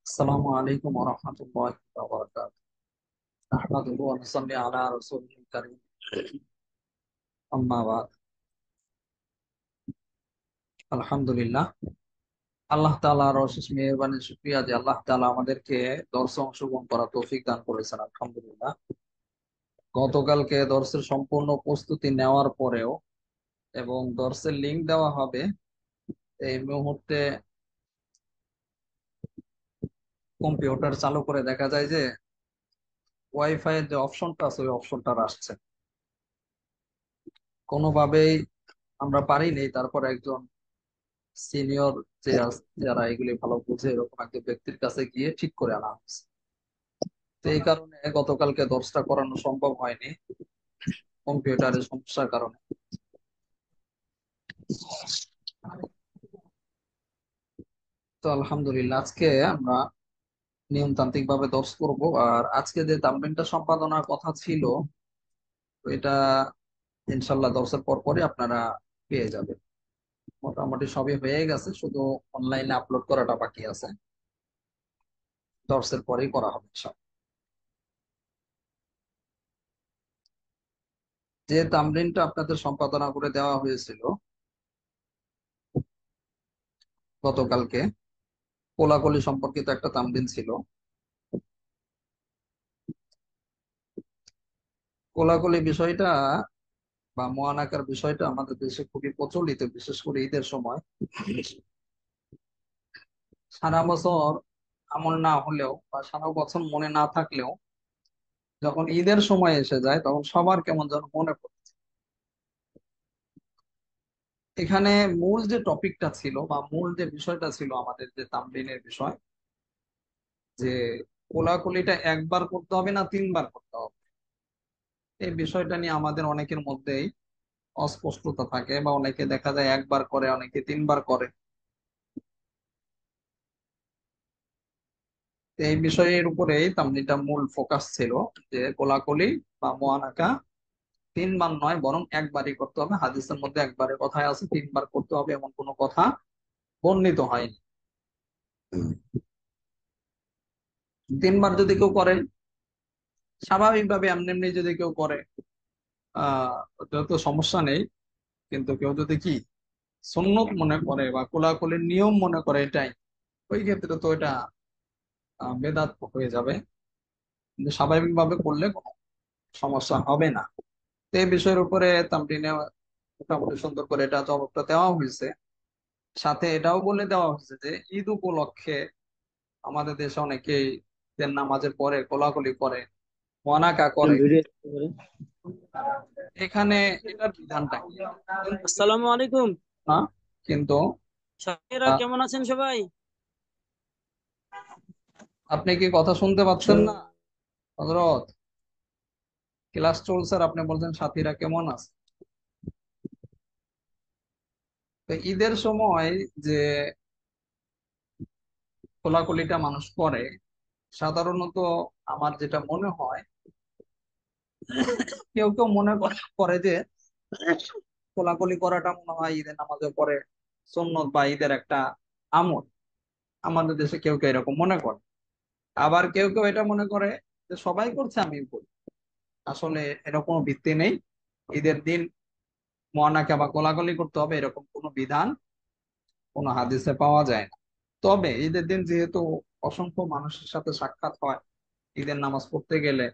السلام عليكم ورحمة الله وبركاته. نحمده ونصلي على رسوله الكريم. أما بعد. আলহামদুলিল্লাহ, আল্লাহ তাআলার অশেষ মেহেরবানি, শুকরিয়া যে আল্লাহ তাআলা আমাদেরকে দর্শে অংশগ্রহণ করার তৌফিক দান করেছেন। আলহামদুলিল্লাহ, গতকালকে দর্শের সম্পূর্ণ প্রস্তুতি নেওয়ার পরেও এবং দর্শের লিংক দেওয়া হবে এই মুহূর্তে কম্পিউটার চালু করে দেখা যায় যে ওয়াইফাই এর যে অপশনটা আছে ওই অপশনটা আসছে কোনোভাবেই। আমরা পারিনি, তারপর একজন সিনিয়র যারা এগুলি ভালো বুঝে এরকম একজন ব্যক্তির কাছে গিয়ে ঠিক করে আনা হয়েছে। তো এই কারণে গতকালকে দর্শটা করানো সম্ভব হয়নি কম্পিউটারের সমস্যার কারণে। তো আলহামদুলিল্লাহ, আজকে আমরা নিয়মতান্ত্রিক ভাবে দর্শ করব। আর আজকে যে তামরিনটা সম্পাদনার কথা ছিল এটা ইনশাল্লাহ দর্শের পর পরই আপনারা পেয়ে যাবেন। মোটামুটি সবই হয়ে গেছে, শুধু অনলাইনে আপলোড করাটা বাকি আছে। দর্শের পরেই করা হবে সব। যে তামরিনটা আপনাদের সম্পাদনা করে দেওয়া হয়েছিল গতকালকে, কোলাকুলি সম্পর্কিত একটা তামরিন ছিল। কোলাকুলি বিষয়টা বা মুআনাকার বিষয়টা আমাদের দেশে খুবই প্রচলিত, বিশেষ করে ঈদের সময়। সারা বছর আমল না হলেও বা সারা বছর মনে না থাকলেও যখন ঈদের সময় এসে যায় তখন সবার কেমন যেন মনে পড়ে। এখানে মূল যে টপিকটা ছিল বা মূল যে বিষয়টা ছিল আমাদের যে তামরিনের বিষয়, যে কোলাকুলিটা একবার করতে হবে না তিনবার করতে হবে, এই বিষয়টা নিয়ে আমাদের অনেকের মধ্যেই অস্পষ্টতা থাকে, বা অনেকে দেখা যায় একবার করে, অনেকে তিনবার করে। তো এই বিষয়ের উপরেই তামরিনটা মূল ফোকাস ছিল, যে কোলাকুলি বা মুআনাকা তিনবার নয় বরং একবারই করতে হবে। হাদিসের মধ্যে একবারের কথায় আছে, তিনবার করতে হবে এমন কোনো কথা বর্ণিত হয়নি। তিনবার যদি কেউ করে, স্বাভাবিকভাবে এমনি এমনি যদি কেউ করে ওটা তো সমস্যা নেই। কিন্তু কেউ যদি কি সুন্নত মনে করে বা কোলাকুলির নিয়ম মনে করে এটাই, ওই ক্ষেত্রে তো এটা বেদাত হয়ে যাবে। কিন্তু স্বাভাবিকভাবে করলে কোনো সমস্যা হবে না। তো এই বিষয়ের উপরে তামরিনে মোটামুটি সুন্দর করে এটা জবাবটা দেওয়া হয়েছে। সাথে এটাও বলে দেওয়া হয়েছে যে ঈদ উপলক্ষে আমাদের দেশে অনেকেই ঈদের নামাজের পরে কোলাকুলি করে, ওয়ানাকা করে। এখানে এটার বিধানটা কি? কিন্তু আসসালামু আলাইকুম। না, কিন্তু সাথীরা আহ, কেমন আছেন সবাই? আপনি কি কথা শুনতে পাচ্ছেন না হযরত? ক্লাস চলছে আর আপনি বলছেন সাথীরা কেমন আছে। তো ঈদের সময় যে কোলাকুলিটা মানুষ করে, সাধারণত আমার যেটা মনে হয়, কেউ কেউ মনে করে যে কোলাকুলি করাটা মনে হয় ঈদের নামাজের পরে সুন্নত বা ঈদের একটা আমল। আমাদের দেশে কেউ কেউ এরকম মনে করে, আবার কেউ কেউ এটা মনে করে যে সবাই করছে আমি করি। আসলে এরকম কোনো ভিত্তি নেই। ঈদের দিন মুআনাকা বা কোলাকুলি করতে হবে এরকম কোনো বিধান কোনো হাদিসে পাওয়া যায় না। তবে ঈদের দিন যেহেতু অসংখ্য মানুষের সাথে সাক্ষাৎ হয়, ঈদের নামাজ পড়তে গেলে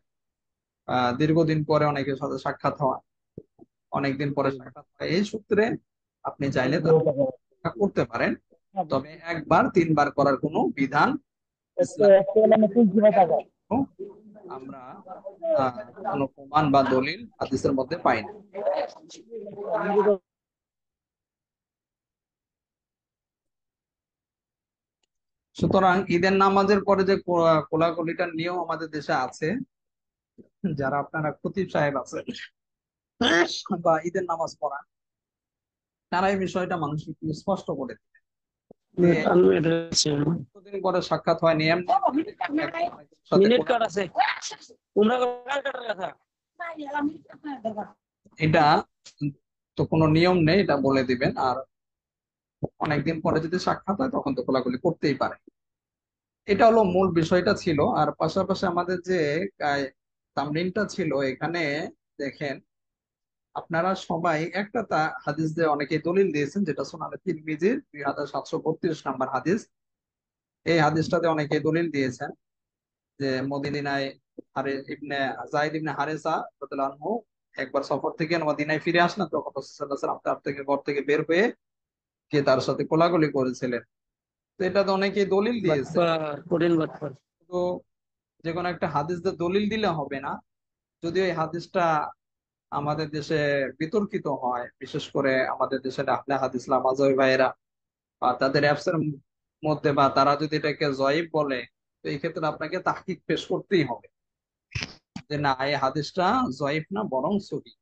দীর্ঘদিন পরে অনেকের সাথে সাক্ষাৎ হয়, অনেকদিন পরে সাক্ষাৎ হয়, এই সূত্রে আপনি চাইলে তা করতে পারেন। তবে একবার তিনবার করার কোনো বিধান ইসলাম আমরা কোনো প্রমাণ বা দলিল হাদিসের মধ্যে পাই না। সুতরাং ঈদের নামাজের পরে যে কোলাকুলিটার নিয়ম আমাদের দেশে আছে, যারা আপনারা খতিব সাহেব আছেন বা ঈদের নামাজ পড়ান, তারা এই বিষয়টা মানুষকে একটু স্পষ্ট করে দিবে যে কতদিন পরে সাক্ষাৎ হয়নি, এমনি একজনের সাথে মিনিট কাট কোলাকুলি। আছে। তোমরা কাটার কথা। এটা তো কোনো নিয়ম নেই, এটা বলে দিবেন। আর অনেকদিন পরে যদি সাক্ষাৎ হয় তখন তো কোলাকুলি করতেই পারে। এটা হলো মূল বিষয়টা ছিল। আর পাশাপাশি আমাদের যে আহ, তামরিনটা ছিল এখানে, দেখেন আপনারা সবাই একটা হাদিস দিয়ে অনেকে দলিল দিয়েছেন, যেটা সুনানে তিরমিজির 2732 নম্বর হাদিস। এই হাদিসটাতে অনেকে দলিল দিয়েছেন যে মদিনায় ইবনে যায়েদ ইবনে হারেসা রাদিয়াল্লাহু আনহু একবার সফর থেকে মদিনায় ফিরে আসলেন, তখন রাসূল সাল্লাল্লাহু আলাইহি ওয়াসাল্লাম তার থেকে ঘর থেকে বের হয়ে গিয়ে তার সাথে কোলাকুলি করেছিলেন। তো এটা তো অনেকেই দলিল দিয়েছে। বাটপার, কঠিন বাটপার। তো যে কোনো একটা হাদিস দিয়ে দলিল দিলে হবে না। যদিও এই হাদিসটা আমাদের দেশে বিতর্কিত হয়, বিশেষ করে আমাদের দেশের আহলে হাদিস লামাজয় ভাইয়েরা বা তাদের অ্যাপসের মধ্যে, বা তারা যদি এটাকে জয়ীফ বলে, তো এই ক্ষেত্রে আপনাকে তাহকিক পেশ করতেই হবে যে না, এই হাদিসটা জয়ীফ না বরং সহিহ।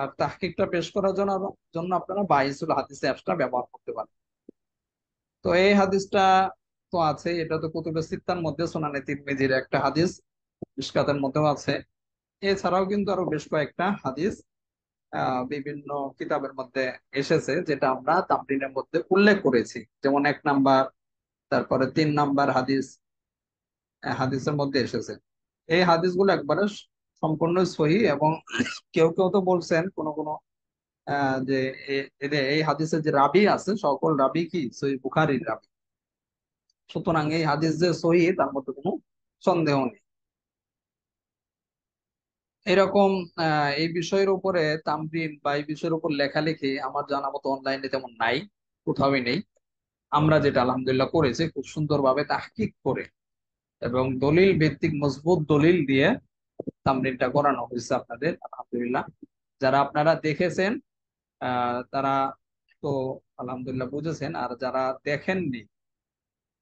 আর তাহকিকটা পেশ করার জন্য জন্য আপনারা বাইসুল হাদিস অ্যাপসটা ব্যবহার করতে পারেন। তো এই হাদিসটা তো আছে, এটা তো কুতুবে সিত্তার মধ্যে সুনানে তিরমিজির একটা হাদিস, মিশকাতের মধ্যেও আছে। এছাড়াও কিন্তু আরো বেশ কয়েকটা হাদিস বিভিন্ন কিতাবের মধ্যে এসেছে, যেটা আমরা তামরিনের মধ্যে উল্লেখ করেছি। যেমন 1 নাম্বার, তারপরে 3 নাম্বার হাদিস হাদিসের মধ্যে এসেছে। এই হাদিসগুলো একবারে সম্পূর্ণ সহিহ। এবং কেউ কেউ তো বলছেন কোন কোন যে এই হাদিসের যে রাবি আছে, সকল রাবি কি সহিহ বুখারীর রাবি। সুতরাং এই হাদিস যে সহিহ তার মধ্যে কোনো সন্দেহ নেই। এরকম এই বিষয়ের উপরে তামরিন বা এই বিষয়ের উপর লেখালেখি আমার জানা মতো অনলাইনে তেমন নাই, কোথাওই নেই। আমরা যেটা আলহামদুলিল্লাহ করেছি, খুব সুন্দরভাবে তাহকিক করে এবং দলিল ভিত্তিক মজবুত দলিল দিয়ে তামরিনটা করানো হয়েছে আপনাদের, আলহামদুলিল্লাহ। যারা আপনারা দেখেছেন তারা তো আলহামদুলিল্লাহ বুঝেছেন, আর যারা দেখেননি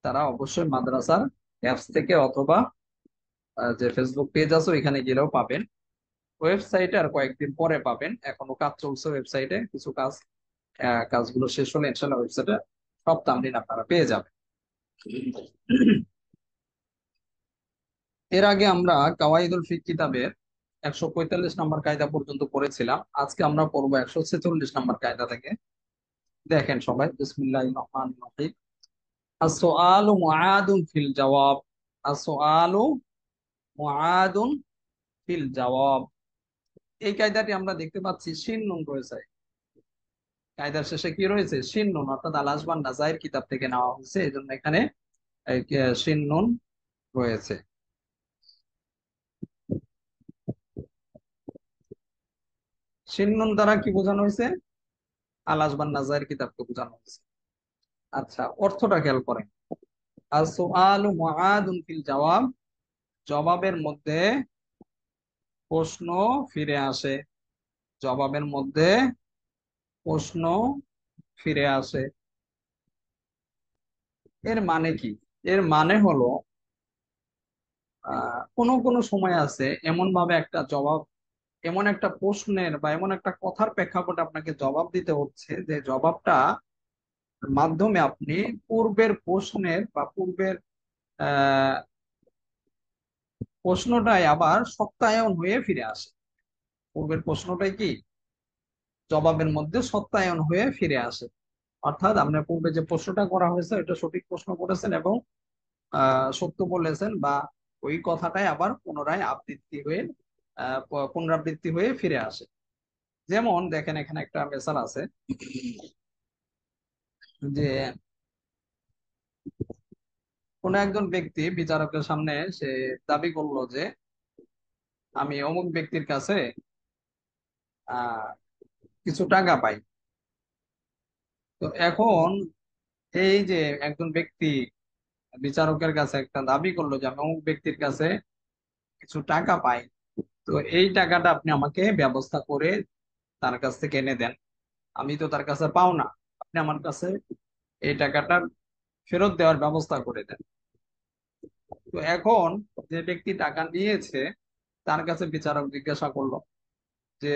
তারা অবশ্যই মাদ্রাসার অ্যাপস থেকে অথবা যে ফেসবুক পেজ আছে ওইখানে গেলেও পাবেন। ওয়েবসাইটে আর কয়েকদিন পরে পাবেন, এখনো কাজ চলছে ওয়েবসাইটে, কিছু কাজ কাজগুলো শেষ হলে ইনশাল্লাহ ওয়েবসাইটে সব তামরিন আপনারা পেয়ে যাবেন। এর আগে আমরা কাওয়াইদুল ফিক কিতাবের 145 নম্বর কায়দা পর্যন্ত পড়েছিলাম। আজকে আমরা পড়বো 146 নম্বর কায়দা থেকে। দেখেন সবাই, বিসমিল্লাহির রহমানির রহিম। আসসুআলু মুআদুন ফিল জওয়াব। আসসুআলু মুআদুন ফিল জওয়াব। এই কায়দাটি আমরা দেখতে পাচ্ছি শিন নুন রয়েছে, কায়দার শেষে কি রয়েছে? শিন নুন, অর্থাৎ আল আসবান নাজাইর কিতাব থেকে নেওয়া হয়েছে, এই জন্য এখানে শিন নুন রয়েছে। শিন নুন দ্বারা কি বোঝানো হয়েছে? আল আসবান নাজাইর কিতাবকে বোঝানো হয়েছে। আচ্ছা, অর্থটা খেয়াল করেন। আসসুআলু মুআদুন ফিল জওয়াব, জবাবের মধ্যে প্রশ্ন ফিরে আসে। জবাবের মধ্যে প্রশ্ন ফিরে আসে। এর মানে কি? এর মানে হলো কোন কোন সময় আছে এমন ভাবে একটা জবাব, এমন একটা প্রশ্নের বা এমন একটা কথার প্রেক্ষাপটে আপনাকে জবাব দিতে হচ্ছে, যে জবাবটা মাধ্যমে আপনি পূর্বের প্রশ্নের বা পূর্বের আহ প্রশ্নটাই আবার সত্যায়ন হয়ে ফিরে আসে। পূর্বের প্রশ্নটাই কি জবাবের মধ্যে সত্যায়ন হয়ে ফিরে আসে। অর্থাৎ আপনার পূর্বে যে প্রশ্নটা করা হয়েছে এটা সঠিক প্রশ্ন করেছেন এবং সত্য বলেছেন, বা ওই কথাটাই আবার পুনরায় আবৃত্তি হয়ে পুনরাবৃত্তি হয়ে ফিরে আসে। যেমন দেখেন এখানে একটা মেসাল আছে যে কোন একজন ব্যক্তি বিচারকের সামনে সে দাবি করলো যে আমি অমুক ব্যক্তির কাছে আহ কিছু টাকা পাই। তো এখন এই যে একজন ব্যক্তি বিচারকের কাছে একটা দাবি করলো যে আমি অমুক ব্যক্তির কাছে কিছু টাকা পাই, তো এই টাকাটা আপনি আমাকে ব্যবস্থা করে তার কাছ থেকে এনে দেন। আমি তো তার কাছে পাও না, আপনি আমার কাছে এই টাকাটা ফেরত দেওয়ার ব্যবস্থা করে দেন। তো এখন যে ব্যক্তি টাকা নিয়েছে তার কাছে বিচারক জিজ্ঞাসা করলো যে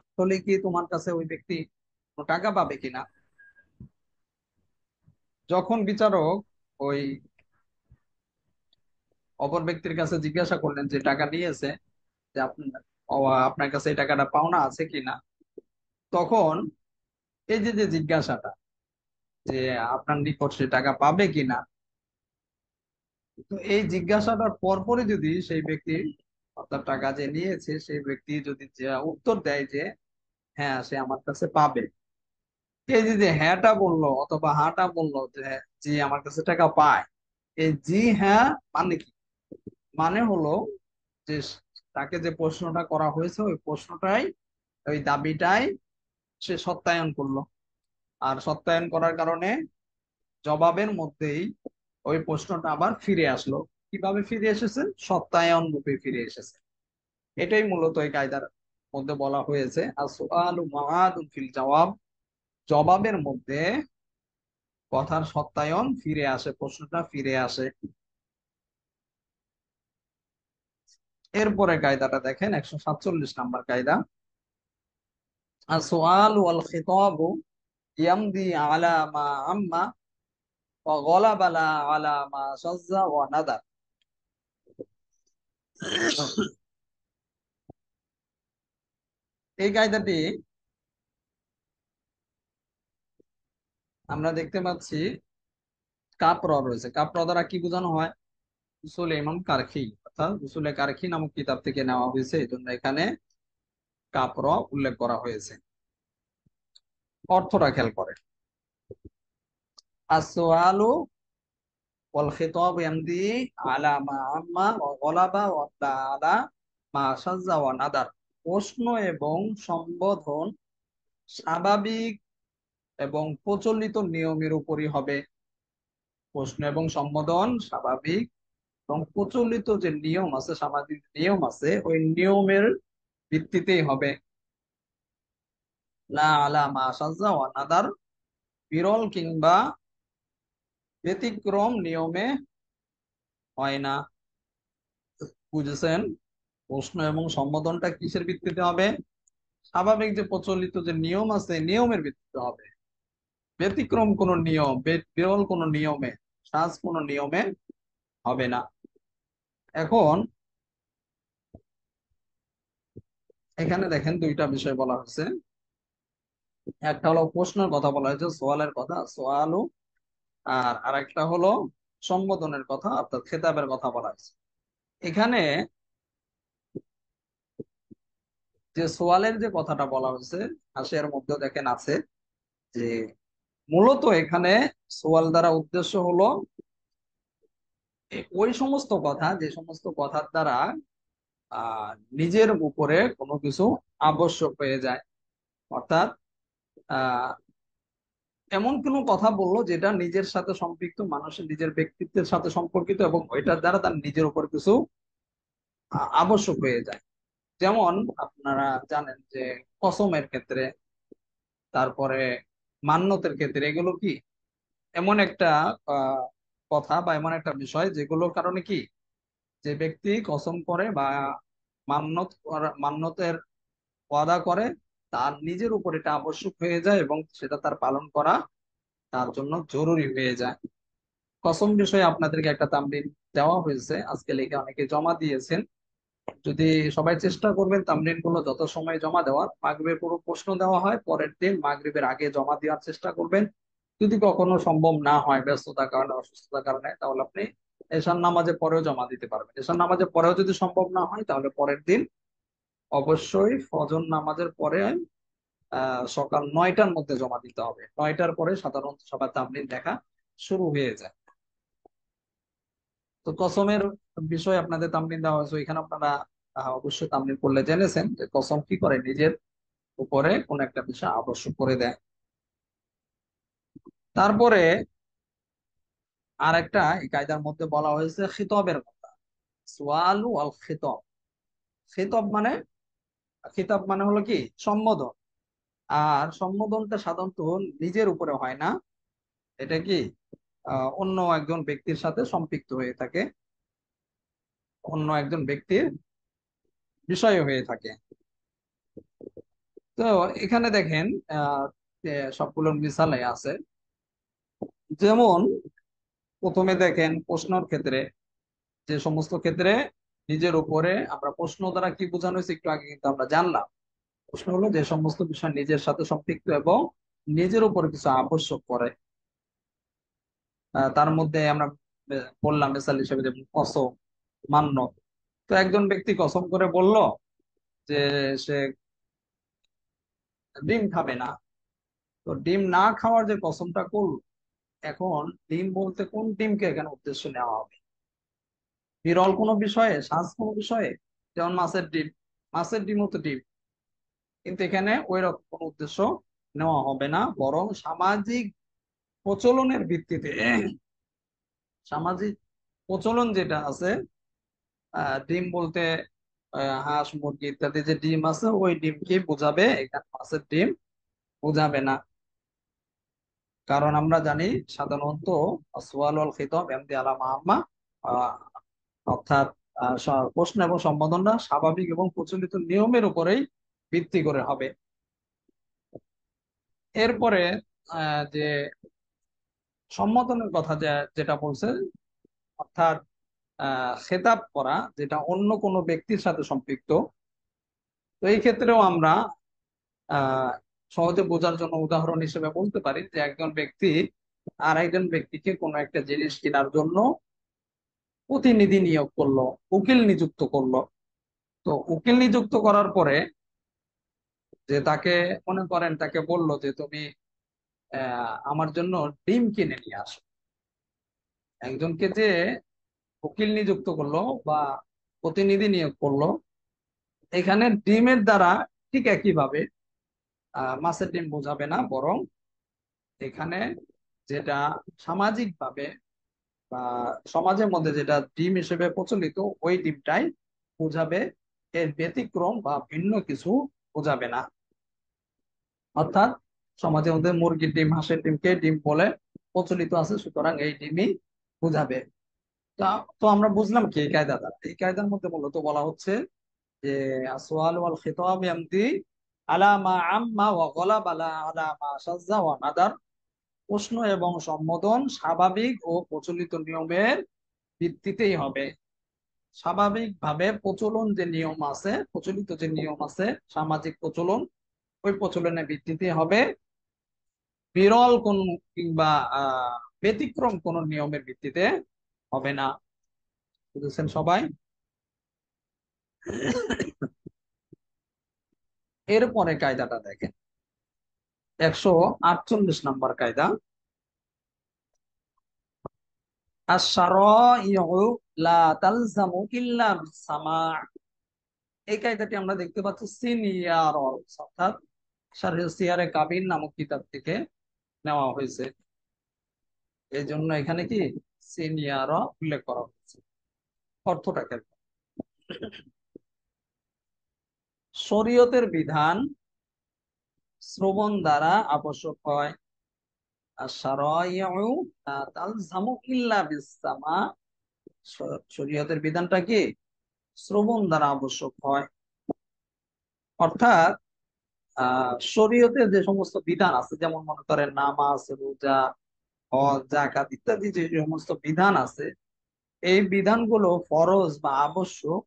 আসলে কি তোমার কাছে ওই ব্যক্তি কোনো টাকা পাবে কিনা। যখন বিচারক ওই অপর ব্যক্তির কাছে জিজ্ঞাসা করলেন যে টাকা নিয়েছে, যে আপনার কাছে এই টাকাটা পাওনা আছে কিনা, তখন এই যে যে জিজ্ঞাসাটা, যে আপনার নিকট সে টাকা পাবে কিনা। তো এই জিজ্ঞাসাটার পরপরই যদি সেই ব্যক্তি, অর্থাৎ টাকা যে নিয়েছে সেই ব্যক্তি যদি যে উত্তর দেয় যে হ্যাঁ সে আমার কাছে পাবে, এই যে যে হ্যাঁটা বললো অথবা হাটা বললো যে জি আমার কাছে টাকা পায়, এই জি হ্যাঁ মানে কি? মানে হলো যে তাকে যে প্রশ্নটা করা হয়েছে ওই প্রশ্নটাই, ওই দাবিটাই সে সত্যায়ন করলো। আর সত্যায়ন করার কারণে জবাবের মধ্যেই ওই প্রশ্নটা আবার ফিরে আসলো। কিভাবে ফিরে এসেছে? সত্যায়ন রূপে ফিরে এসেছে। এটাই মূলত এই কায়দার মধ্যে বলা হয়েছে আসওয়ালু মুআদুন ফিল জবাব, জবাবের মধ্যে কথার সত্যায়ন ফিরে আসে, প্রশ্নটা ফিরে আসে। এরপরে কায়দাটা দেখেন, 147 নম্বর কায়দা। আসওয়ালু ওয়াল খিতাবু ইয়ামদি আলা মা আম্মা ওয়া গলাবা লা আলা মা শাযযা ওয়া নাদার। এই কায়দাটি আমরা দেখতে পাচ্ছি কাপ র রয়েছে। কাপ র দ্বারা কি বোঝানো হয়? উসুল ইমাম কারখি, অর্থাৎ উসুলে কারখি নামক কিতাব থেকে নেওয়া হয়েছে, এই জন্য এখানে কাপ র উল্লেখ করা হয়েছে। অর্থটা খেয়াল করে, আসওয়ালু ওয়াল খিতাব ইয়ামদি আলা মা আম্মা ওয়া গলাবা ওয়া আলা মা শাযযা ওয়া নাদার। প্রশ্ন এবং সম্বোধন স্বাভাবিক এবং প্রচলিত নিয়মের উপরই হবে। প্রশ্ন এবং সম্বোধন স্বাভাবিক এবং প্রচলিত যে নিয়ম আছে, সামাজিক নিয়ম আছে, ওই নিয়মের ভিত্তিতেই হবে। লা আলা মা শাযযা ওয়া নাদার, বিরল কিংবা ব্যতিক্রম নিয়মে হয় না। বুঝেছেন? প্রশ্ন এবং সম্বোধনটা কিসের ভিত্তিতে হবে? স্বাভাবিক যে প্রচলিত যে নিয়ম আছে নিয়মের ভিত্তিতে হবে। ব্যতিক্রম কোন নিয়ম, বিরল কোন নিয়মে, সাজ কোন নিয়মে হবে না। এখন এখানে দেখেন দুইটা বিষয় বলা হয়েছে। একটা হলো প্রশ্নের কথা বলা হয়েছে, সোয়ালের কথা, সোয়ালু। আর আরেকটা হলো সম্বোধনের কথা, অর্থাৎ খেতাবের কথা বলা হয়েছে। এখানে যে সোয়ালের যে কথাটা বলা হয়েছে, হাসিয়ার মধ্যে দেখেন আছে যে মূলত এখানে সোয়াল দ্বারা উদ্দেশ্য হলো ওই সমস্ত কথা, যে সমস্ত কথার দ্বারা আহ নিজের উপরে কোনো কিছু আবশ্যক হয়ে যায়। অর্থাৎ আহ এমন কোনো কথা বললো যেটা নিজের সাথে সম্পৃক্ত, মানুষের নিজের ব্যক্তিত্বের সাথে সম্পর্কিত এবং ওইটার দ্বারা তার নিজের উপর কিছু আবশ্যক হয়ে যায়। যেমন আপনারা জানেন যে কসমের ক্ষেত্রে, তারপরে মান্যতের ক্ষেত্রে, এগুলো কি এমন একটা আহ কথা বা এমন একটা বিষয় যেগুলোর কারণে কি, যে ব্যক্তি কসম করে বা মান্যতের ওয়াদা করে, তার নিজের উপর এটা আবশ্যক হয়ে যায় এবং সেটা তার পালন করা তার জন্য জরুরি হয়ে যায়। কসম বিষয়ে আপনাদেরকে একটা তামরিন দেওয়া হয়েছে, আজকে লিখে অনেকে জমা দিয়েছেন। যদি সবাই চেষ্টা করবেন তামরিন গুলো যত সময় জমা দেওয়ার, মাগরিবের পুরো প্রশ্ন দেওয়া হয় পরের দিন মাগরিবের আগে জমা দেওয়ার চেষ্টা করবেন। যদি কখনো সম্ভব না হয় ব্যস্ততার কারণে, অসুস্থতার কারণে, তাহলে আপনি এশার নামাজের পরেও জমা দিতে পারবেন। এশার নামাজের পরেও যদি সম্ভব না হয় তাহলে পরের দিন অবশ্যই ফজর নামাজের পরে সকাল 9টার মধ্যে জমা দিতে হবে। 9টার পরে সাধারণত সবার তামরিন দেখা শুরু হয়ে যায়। তো কসমের বিষয় আপনাদের তামরিন দেওয়া হয়েছে, এখানে আপনারা অবশ্যই তামরিন করলে জেনেছেন যে কসম কি করে নিজের উপরে কোন একটা বিষয় আবশ্যক করে দেয়। তারপরে আর একটা এই কায়দার মধ্যে বলা হয়েছে খিতাবের কথা, সোয়ালু আল খিতাব। খিতাব মানে, খিতাব মানে হলো কি সম্বোধন। আর সম্বোধনটা সাধারণত নিজের উপরে হয় না, এটা কি অন্য একজন ব্যক্তির সাথে সম্পৃক্ত হয়ে থাকে, অন্য একজন ব্যক্তির বিষয় হয়ে থাকে। তো এখানে দেখেন আহ সবগুলোর মিসালে আছে। যেমন প্রথমে দেখেন প্রশ্নের ক্ষেত্রে, যে সমস্ত ক্ষেত্রে নিজের উপরে, আমরা প্রশ্ন দ্বারা কি বোঝানো হয়েছে একটু আগে কিন্তু আমরা জানলাম। প্রশ্ন হলো যে সমস্ত বিষয় নিজের সাথে সম্পৃক্ত এবং নিজের উপর কিছু আবশ্যক করে। তার মধ্যে আমরা বললাম মিসাল হিসেবে যে কসম, মান্য। তো একজন ব্যক্তি কসম করে বলল যে সে ডিম খাবে না। তো ডিম না খাওয়ার যে কসমটা করলো, এখন ডিম বলতে কোন ডিমকে এখানে উদ্দেশ্য নেওয়া হবে? বিরল কোনো বিষয়ে, সাজ কোনো বিষয়ে, যেমন মাছের ডিম। মাছের ডিমও তো ডিম, কিন্তু এখানে ওই রকম কোনো উদ্দেশ্য নেওয়া হবে না, বরং সামাজিক প্রচলনের ভিত্তিতে, সামাজিক প্রচলন যেটা আছে, ডিম বলতে হাঁস মুরগি ইত্যাদি যে ডিম আছে ওই ডিমকে বোঝাবে, এখানে মাছের ডিম বোঝাবে না। কারণ আমরা জানি সাধারণত আসওয়াল ওয়াল খিতাব এমদি আলামা আম্মা, আহ, অর্থাৎ প্রশ্ন এবং সম্বোধনটা স্বাভাবিক এবং প্রচলিত নিয়মের উপরেই ভিত্তি করে হবে। এরপরে যে সম্বোধনের কথা যেটা বলছে, অর্থাৎ খেতাব করা যেটা অন্য কোনো ব্যক্তির সাথে সম্পৃক্ত। তো এই ক্ষেত্রেও আমরা আহ সহজে বোঝার জন্য উদাহরণ হিসেবে বলতে পারি যে একজন ব্যক্তি আর একজন ব্যক্তিকে কোনো একটা জিনিস কেনার জন্য প্রতিনিধি নিয়োগ করলো, উকিল নিযুক্ত করলো। তো উকিল নিযুক্ত করার পরে যে তাকে, মনে করেন তাকে বললো যে তুমি আমার জন্য ডিম কিনে নিয়ে আসো। একজনকে যে উকিল নিযুক্ত করলো বা প্রতিনিধি নিয়োগ করলো, এখানে ডিমের দ্বারা ঠিক একইভাবে মাছের ডিম বোঝাবে না, বরং এখানে যেটা সামাজিক ভাবে বা সমাজের মধ্যে যেটা ডিম হিসেবে প্রচলিত ওই ডিমটাই বোঝাবে। এর ব্যতিক্রম বা ভিন্ন কিছু বোঝাবে না। অর্থাৎ সমাজের মধ্যে মুরগির ডিম, হাঁসের ডিমকে ডিম বলে প্রচলিত আছে, সুতরাং এই ডিমই বোঝাবে। তো আমরা বুঝলাম কি এই কায়দা দ্বারা? এই কায়দার মধ্যে মূলত বলা হচ্ছে যে আসওয়াল ওয়াল খিতাব ইয়ামদি আলা মা আম্মা ওয়া গলাব আলা মা শাযযা ওয়া নাদার। প্রশ্ন এবং সম্বোধন স্বাভাবিক ও প্রচলিত নিয়মের ভিত্তিতেই হবে। স্বাভাবিকভাবে প্রচলন যে নিয়ম আছে, প্রচলিত যে নিয়ম আছে, সামাজিক প্রচলন, ওই প্রচলনের ভিত্তিতে হবে। বিরল কোন কিংবা ব্যতিক্রম কোন নিয়মের ভিত্তিতে হবে না। বুঝেছেন সবাই? এরপরে কায়দাটা দেখেন, 148 নম্বর কায়দা। আশ-শারাইউ লা তালজামু ইল্লা বিস-সামা'। এই কায়দাটি আমরা দেখতে পাচ্ছি সিনিয়ার, অর্থাৎ শারহ সিয়ারে কাবির নামক কিতাব থেকে নেওয়া হয়েছে। এই জন্য এখানে কি সিনিয়র উল্লেখ করা হয়েছে। অর্থটা কেন? শরীয়তের বিধান শ্রবণ দ্বারা আবশ্যক হয়। আশ-শারাইউ লা তালজামু ইল্লা বিস-সামা'। শরীয়তের বিধানটা কি শ্রবণ দ্বারা আবশ্যক হয়। অর্থাৎ শরীয়তের যে সমস্ত বিধান আছে, যেমন মনে করেন নামাজ, রোজা, হজ, যাকাত ইত্যাদি যে সমস্ত বিধান আছে, এই বিধানগুলো ফরজ বা আবশ্যক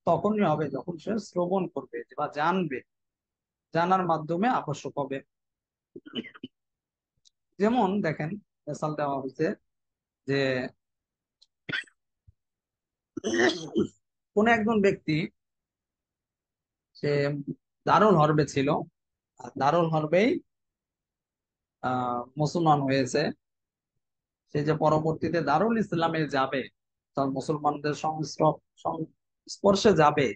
তখনই হবে যখন সে শ্রবণ করবে বা জানবে। জানার মাধ্যমে আবশ্যক হবে। যেমন দেখেন, মিসাল দেওয়া হয়েছে যে কোন একজন ব্যক্তি, সে দারুল হরবে ছিল, আর দারুল হরবেই মুসলমান হয়েছে। সে যে পরবর্তীতে দারুল ইসলামে যাবে, তার মুসলমানদের সংস্পর্শে যাবে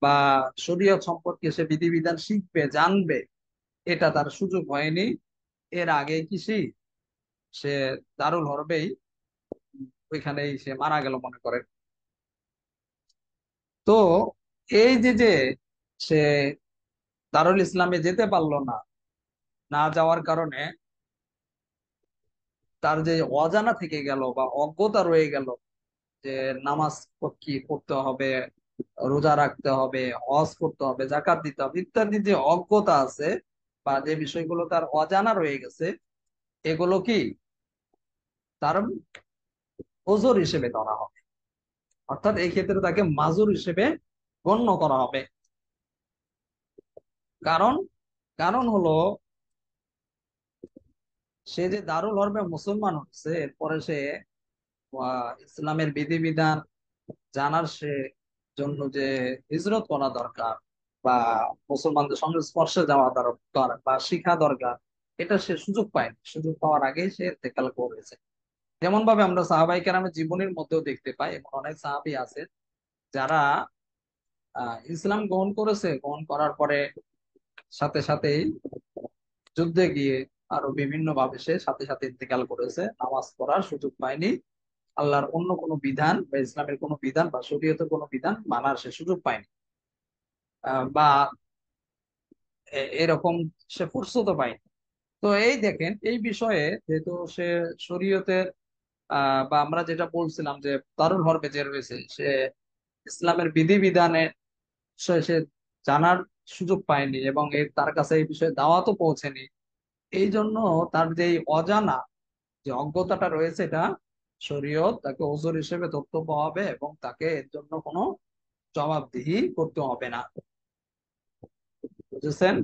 বা শরীয়ত সম্পর্কে সে বিধিবিধান শিখবে, জানবে, এটা তার সুযোগ হয়নি। এর আগে কি সে দারুল হরবেই ওইখানেই সে মারা গেল মনে করেন। তো এই যে সে দারুল ইসলামে যেতে পারলো না, না যাওয়ার কারণে তার যে অজানা থেকে গেল বা অজ্ঞতা রয়ে গেল যে নামাজ কি পড়তে হবে, রোজা রাখতে হবে, হজ করতে হবে, যাকাত দিতে হবে ইত্যাদি যে অজ্ঞতা আছে বা যে বিষয়গুলো তার অজানা রয়ে গেছে, এগুলো কি তার ওজর হিসেবে ধরা হবে। অর্থাৎ এই ক্ষেত্রে তাকে মাজুর হিসেবে গণ্য করা হবে। কারণ কারণ হলো সে যে দারুল হরবে মুসলমান হচ্ছে, এরপরে সে ইসলামের বিধিবিধান জানার সে জন্য যে হিজরত করা দরকার, বা মুসলমানদের সংস্পর্শে যাওয়া দরকার বা শিখা দরকার, এটা সে সুযোগ পায়নি। সুযোগ পাওয়ার আগেই সে ইন্তেকাল করেছে। যেমন ভাবে আমরা সাহাবাই কেরামের জীবনের মধ্যেও দেখতে পাই, এমন অনেক সাহাবী আছে যারা ইসলাম গ্রহণ করেছে, গ্রহণ করার পরে সাথে সাথেই যুদ্ধে গিয়ে আরো বিভিন্ন ভাবে সে সাথে সাথে ইন্তেকাল করেছে, নামাজ পড়ার সুযোগ পায়নি। আল্লাহর অন্য কোনো বিধান বা ইসলামের কোনো বিধান বা শরীয়তের কোনো বিধান মানার সে সুযোগ পায়নি, বা এরকম সে ফুরসতও পায়নি। তো এই দেখেন, এই বিষয়ে যেহেতু সে শরীয়তের বা আমরা যেটা বলছিলাম যে দারুল হরবে যে রয়েছে, সে ইসলামের বিধিবিধানে সে জানার সুযোগ পায়নি, এবং তার কাছে এই বিষয়ে দাওয়াতও পৌঁছেনি। এই জন্য তার যে এই অজানা যে অজ্ঞতাটা রয়েছে, এটা শরীয়ত তাকে ওজর হিসেবে ধরতে হবে, এবং তাকে এর জন্য কোনো জবাবদিহি করতে হবে না। বুঝেছেন?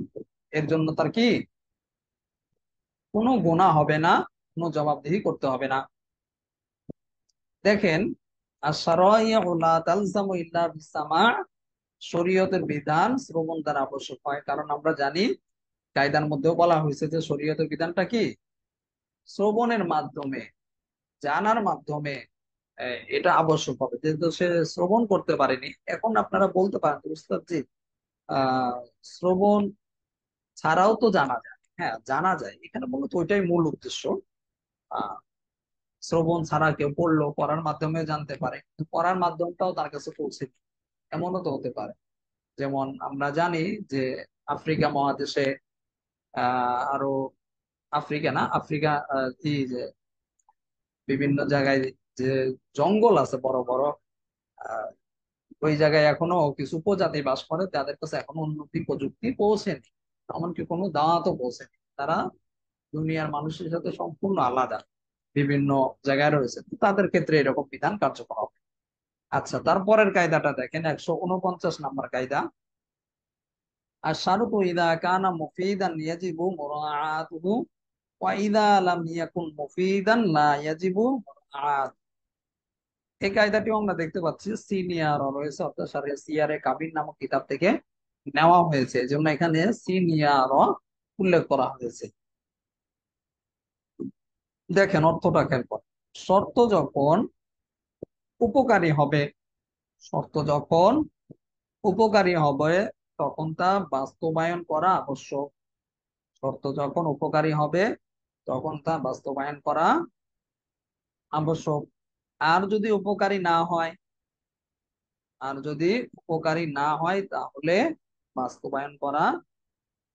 এর জন্য তার কি কোনো গুনাহ হবে না, কোনো জবাবদিহি করতে হবে না। দেখেন, আশ-শারাইউ লা তালজামু ইল্লা বিস-সামা', শরীয়তের বিধান শ্রবণ দ্বারা আবশ্যক হয়। কারণ আমরা জানি কায়দার মধ্যেও বলা হয়েছে যে শরীয়তের বিধানটা কি শ্রবণের মাধ্যমে, জানার মাধ্যমে এটা আবশ্যক হবে। যেহেতু সে শ্রবণ করতে পারেনি, এখন আপনারা বলতে পারেন যে, উস্তাদ জি, আহ শ্রবণ ছাড়াও তো জানা যায়। হ্যাঁ, জানা যায়, এখানে মূলত ওইটাই মূল উদ্দেশ্য। আহ শ্রবণ ছাড়া কেউ পড়লো, পড়ার মাধ্যমে জানতে পারে, কিন্তু পড়ার মাধ্যমটাও তার কাছে পৌঁছে, এমনও তো হতে পারে। যেমন আমরা জানি যে আফ্রিকা মহাদেশে আরো, আফ্রিকা না, আফ্রিকা কি যে বিভিন্ন জায়গায় যে জঙ্গল আছে বড় বড়, আহ, ওই জায়গায় এখনো কিছু উপজাতি বাস করে, যাদের কাছে এখনো উন্নতি প্রযুক্তি পৌঁছেনি, এমনকি কোনো দাওয়াতও পৌঁছেনি। তারা দুনিয়ার মানুষের সাথে সম্পূর্ণ আলাদা, বিভিন্ন জায়গায় রয়েছে, তো তাদের ক্ষেত্রে এরকম বিধান কার্যকর হবে। আচ্ছা, তারপরের কায়দাটা দেখেন, 149 নম্বর কায়দা। আর শারুতু ইদা কানা মুফিদান ইয়াজিবু মুরাআতুহু, ওয়া ইদা লাম ইয়াকুন মুফিদান লা ইয়াজিবু মুরাআত। এই কায়দাটিও আমরা দেখতে পাচ্ছি সিনিয়র রয়েছে, অর্থাৎ শারিয়া সিয়ারে কাবির নামক কিতাব থেকে নেওয়া হয়েছে, এজন্য এখানে সিনিয়র উল্লেখ করা হয়েছে। দেখেন অর্থটা খেয়াল করেন। শর্ত যখন উপকারী হবে, শর্ত যখন উপকারী হবে, তখন তা বাস্তবায়ন করা আবশ্যক। শর্ত যখন উপকারী হবে, তখন তা বাস্তবায়ন করা আবশ্যক। আর যদি উপকারী না হয়, আর যদি উপকারী না হয়, তাহলে বাস্তবায়ন করা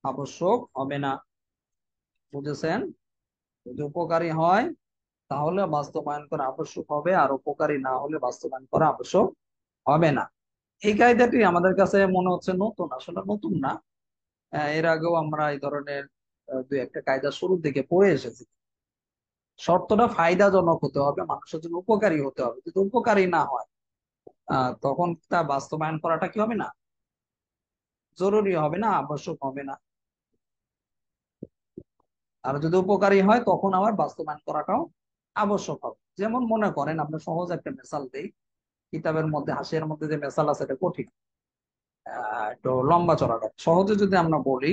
আবশ্যক হবে না। বুঝেছেন? যদি উপকারী হয় তাহলে বাস্তবায়ন করা আবশ্যক হবে, আর উপকারী না হলে বাস্তবায়ন করা আবশ্যক হবে না। এই কায়দাটি আমাদের কাছে মনে হচ্ছে নতুন, আসলে নতুন না। এর আগেও আমরা এই ধরনের দুই একটা কায়দা শুরুর দিকে পড়ে এসেছি। শর্তটা ফায়দাজনক হতে হবে, মানুষের জন্য উপকারী হতে হবে। যদি উপকারী না হয়, তখন তা বাস্তবায়ন করাটা কি হবে না, জরুরি হবে না, আবশ্যক হবে না। আর যদি উপকারী হয়, তখন আবার বাস্তবায়ন করাটাও আবশ্যক হবে। যেমন মনে করেন, আমরা সহজ একটা মেসাল দিই। কিতাবের মধ্যে, হাসিয়ার মধ্যে যে মেসাল আছে, এটা কঠিন, একটু লম্বা চড়াটা। সহজে যদি আমরা বলি,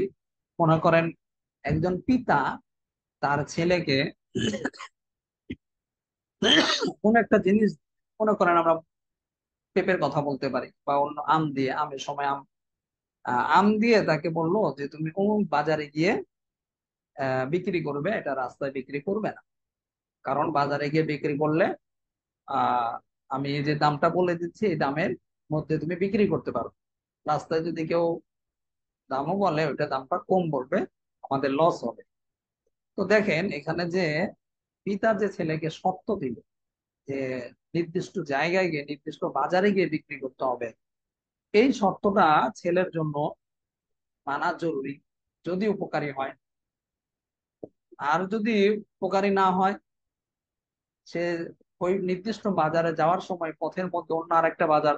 মনে করেন একজন পিতা তার ছেলেকে কোন একটা জিনিস, মনে করেন আমরা পেঁপের কথা বলতে পারি, বা অন্য আম দিয়ে, আমের সময় আম, আম দিয়ে তাকে বললো যে তুমি অমুক বাজারে গিয়ে বিক্রি করবে, এটা রাস্তায় বিক্রি করবে না। কারণ বাজারে গিয়ে বিক্রি করলে আহ আমি এই যে দামটা বলে দিচ্ছি, এই দামের মধ্যে তুমি বিক্রি করতে পারো। রাস্তায় যদি কেউ দামও বলে, ওইটা দামটা কম বলবে, আমাদের লস হবে। তো দেখেন এখানে যে পিতা যে ছেলেকে শর্ত দিল যে নির্দিষ্ট জায়গায় গিয়ে, নির্দিষ্ট বাজারে গিয়ে বিক্রি করতে হবে, এই শর্তটা ছেলের জন্য মানা জরুরি, যদি উপকারী হয়। আর যদি উপকারী না হয়, সে ওই নির্দিষ্ট বাজারে যাওয়ার সময় পথের মধ্যে অন্য আরেকটা বাজার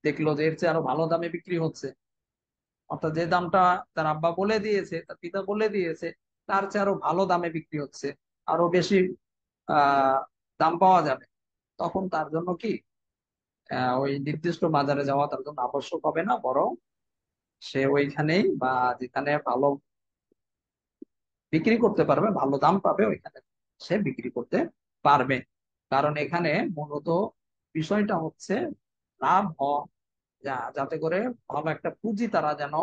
দেখলো যে এর চেয়ে আরো ভালো দামে বিক্রি হচ্ছে, অর্থাৎ যে দামটা তার আব্বা বলে দিয়েছে, তার পিতা বলে দিয়েছে, তার চেয়ে আরো ভালো দামে বিক্রি হচ্ছে, আরো বেশি আহ দাম পাওয়া যাবে, তখন তার জন্য কি ওই নির্দিষ্ট বাজারে যাওয়া তার জন্য আবশ্যক হবে না, বরং সে ওইখানেই বা যেখানে ভালো বিক্রি করতে পারবে, ভালো দাম পাবে, ওইখানে সে বিক্রি করতে পারবে। কারণ এখানে মূলত বিষয়টা হচ্ছে লাভ হওয়া, যাতে করে ভালো একটা পুঁজি তারা যেন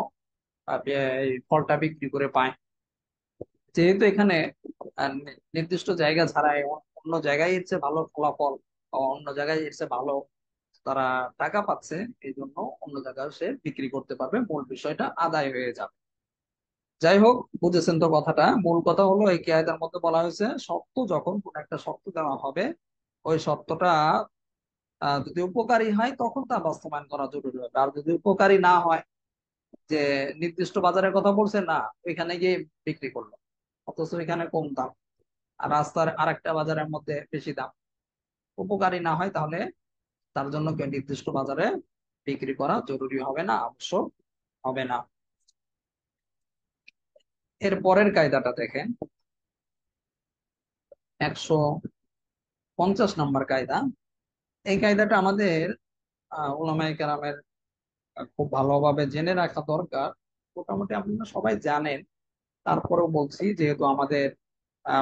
এই ফলটা বিক্রি করে পায়। যেহেতু এখানে নির্দিষ্ট জায়গা ছাড়াই অন্য জায়গায় এর চেয়ে ভালো ফলাফল, বা অন্য জায়গায় এর চেয়ে ভালো তারা টাকা পাচ্ছে, এই জন্য অন্য জায়গায় সে বিক্রি করতে পারবে, মূল বিষয়টা আদায় হয়ে যাবে। যাই হোক, বুঝেছেন তো কথাটা? মূল কথা হলো এই কিয়াদের মধ্যে বলা হয়েছে শর্ত, যখন কোন একটা শর্ত দেওয়া হবে, ওই শর্তটা যদি উপকারী হয় তখন তা বাস্তবায়ন করা জরুরি হবে। আর যদি উপকারী না হয়, যে নির্দিষ্ট বাজারের কথা বলছে না, ওইখানে গিয়ে বিক্রি করলো, অথচ এখানে কম দাম, আর রাস্তার আরেকটা বাজারের মধ্যে বেশি দাম, উপকারী না হয়, তাহলে তার জন্য নির্দিষ্ট বাজারে বিক্রি করা জরুরি হবে না, আবশ্যক হবে না। এর পরের কায়দাটা দেখেন, 150 নম্বর কায়দা। এই কায়দাটা আমাদের উলামায়ে কেরামের খুব ভালোভাবে জেনে রাখা দরকার। মোটামুটি আপনারা সবাই জানেন, তারপরেও বলছি, যেহেতু আমাদের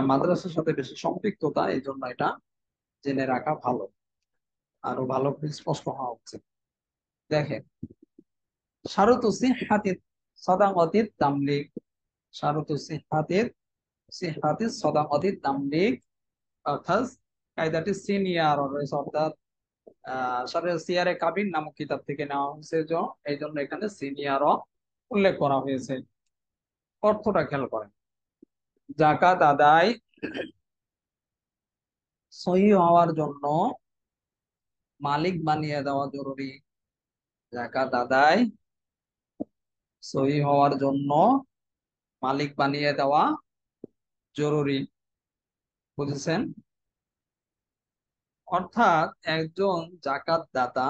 মাদ্রাসার সাথে বেশি সম্পৃক্ততা, এই জন্য এটা জেনে রাখা ভালো, আরো ভালো করে স্পষ্ট হওয়া উচিত। দেখেন, শারুতু সিহহাতিস সাদাকাতিত তামলিক, শারুতু সিহহাতিস সাদাকাতিত তামলিক, অর্থাৎ কায়দাটি সিনিয়র রয়েছে, অর্থাৎ সিয়ারে কাবিন নামক কিতাব থেকে নেওয়া হয়েছে, এই জন্য এখানে সিনিয়রও উল্লেখ করা হয়েছে। অর্থটা খেয়াল করেন, জাকাত আদায় সহি হওয়ার জন্য মালিক বানিয়ে দেওয়া জরুরি। জাকাত আদায় সহি হওয়ার জন্য মালিক বানিয়ে দেওয়া জরুরি। বুঝেছেন? অর্থাৎ একজন জাকাত দাতা,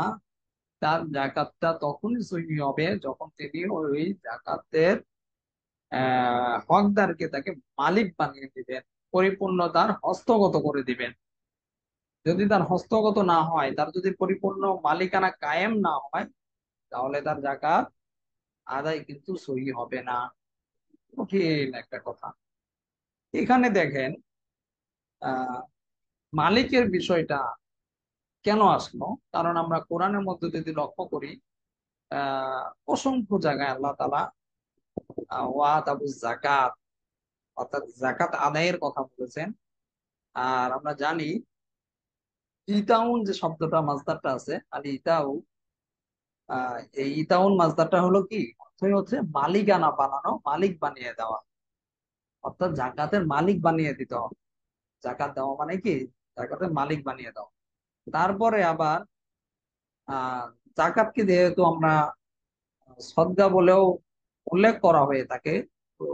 তার জাকাতটা তখনই সহি হবে যখন তিনি ওই জাকাতের হকদারকে তাকে মালিক বানিয়ে দিবেন, পরিপূর্ণ তার হস্তগত করে দিবেন। যদি তার হস্তগত না হয়, তার যদি পরিপূর্ণ মালিকানা কায়েম না হয়, তাহলে তার জাকাত আদায় কিন্তু সহি হবে না। কঠিন একটা কথা। এখানে দেখেন, আহ মালিকের বিষয়টা কেন আসলো? কারণ আমরা কোরআনের মধ্যে যদি লক্ষ্য করি, আহ অসংখ্য জায়গায় আল্লাহ তাআলা ওয়াতাবুজ যাকাত, অর্থাৎ যাকাত আদায়ের কথা বলেছেন। আর আমরা জানি ইতাউন যে শব্দটা, মাসদারটা আছে আল ইতাউ, এই ইতাউন মাসদারটা হলো কি, অর্থই হচ্ছে মালিকানা বানানো, মালিক বানিয়ে দেওয়া, অর্থাৎ জাকাতের মালিক বানিয়ে দিতে হবে। জাকাত দেওয়া মানে কি, জাকাতের মালিক বানিয়ে দেওয়া। তারপরে আবার আহ জাকাতকে যেহেতু আমরা সদকা বলেও উল্লেখ করা হয়ে থাকে, তো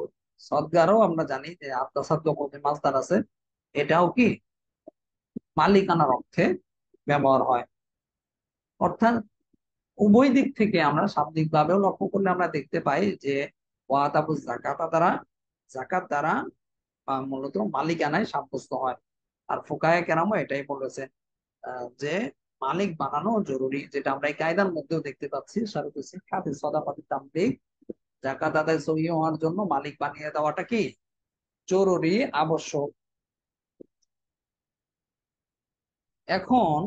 সদকারও আমরা জানি যে আত্মাসাদ্দক যে মাসদার আছে, এটাও কি মালিকানার অর্থে ব্যবহার হয়। অর্থাৎ উভয় দিক থেকে আমরা শাব্দিক ভাবেও লক্ষ্য করলে আমরা দেখতে পাই যে ওয়াতাবুজ জাকাতা দ্বারা, জাকাত দ্বারা মূলত মালিকানায় সাব্যস্ত হয়। আর ফুকায়ে কেরামও এটাই বলেছেন, যে মালিক বানানো জরুরি, যেটা আমরা এই কায়দার মধ্যেও দেখতে পাচ্ছি। শারুতু সিহহাতি সাদাকাতি তামলিক, জাকাত আদায় সহি হওয়ার জন্য মালিক বানিয়ে দেওয়াটা কি জরুরি, আবশ্যক। এখন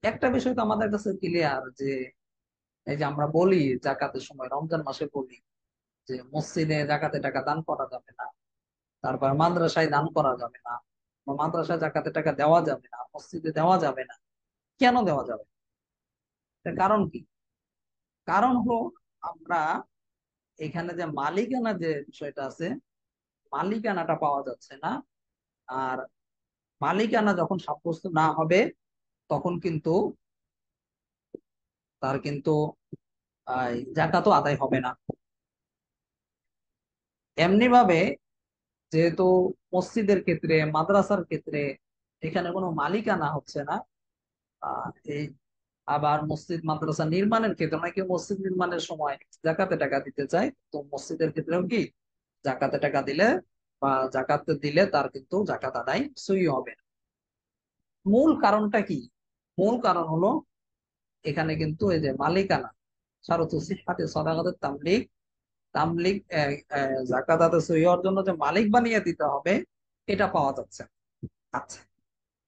একটা বিষয় তো আমাদের কাছে ক্লিয়ার, যে এই যে আমরা বলি জাকাতের সময়, রমজান মাসে বলি যে মসজিদে জাকাতে টাকা দান করা যাবে না, তারপর মাদ্রাসায় দান করা যাবে না, বা মাদ্রাসায় জাকাতে টাকা দেওয়া যাবে না, মসজিদে দেওয়া যাবে না। কেন দেওয়া যাবে? এর কারণ কি? কারণ হলো, আমরা এখানে যে মালিকানা যে বিষয়টা আছে, মালিকানাটা পাওয়া যাচ্ছে না। আর মালিকানা যখন সাব্যস্ত না হবে, তখন কিন্তু তার কিন্তু জাকাতও আদায় হবে না। এমনি ভাবে, যেহেতু মসজিদের ক্ষেত্রে, মাদ্রাসার ক্ষেত্রে এখানে কোনো মালিকানা হচ্ছে না, এই আবার মসজিদ মাদ্রাসা নির্মাণের ক্ষেত্রে অনেকে মসজিদ নির্মাণের সময় জাকাতে টাকা দিতে চায়, তো মসজিদের ক্ষেত্রেও কি জাকাতে টাকা দিলে বা জাকাত দিলে তার কিন্তু জাকাত আদায় সই হবে না। মূল কারণটা কি? মূল কারণ হলো এখানে কিন্তু এই যে মালিকানা, শারতু সিহহাতি সাদাকাতুত তামলিক, তামলিক জাকাত আদায় সই হওয়ার জন্য যে মালিক বানিয়ে দিতে হবে এটা পাওয়া যাচ্ছে না। আচ্ছা,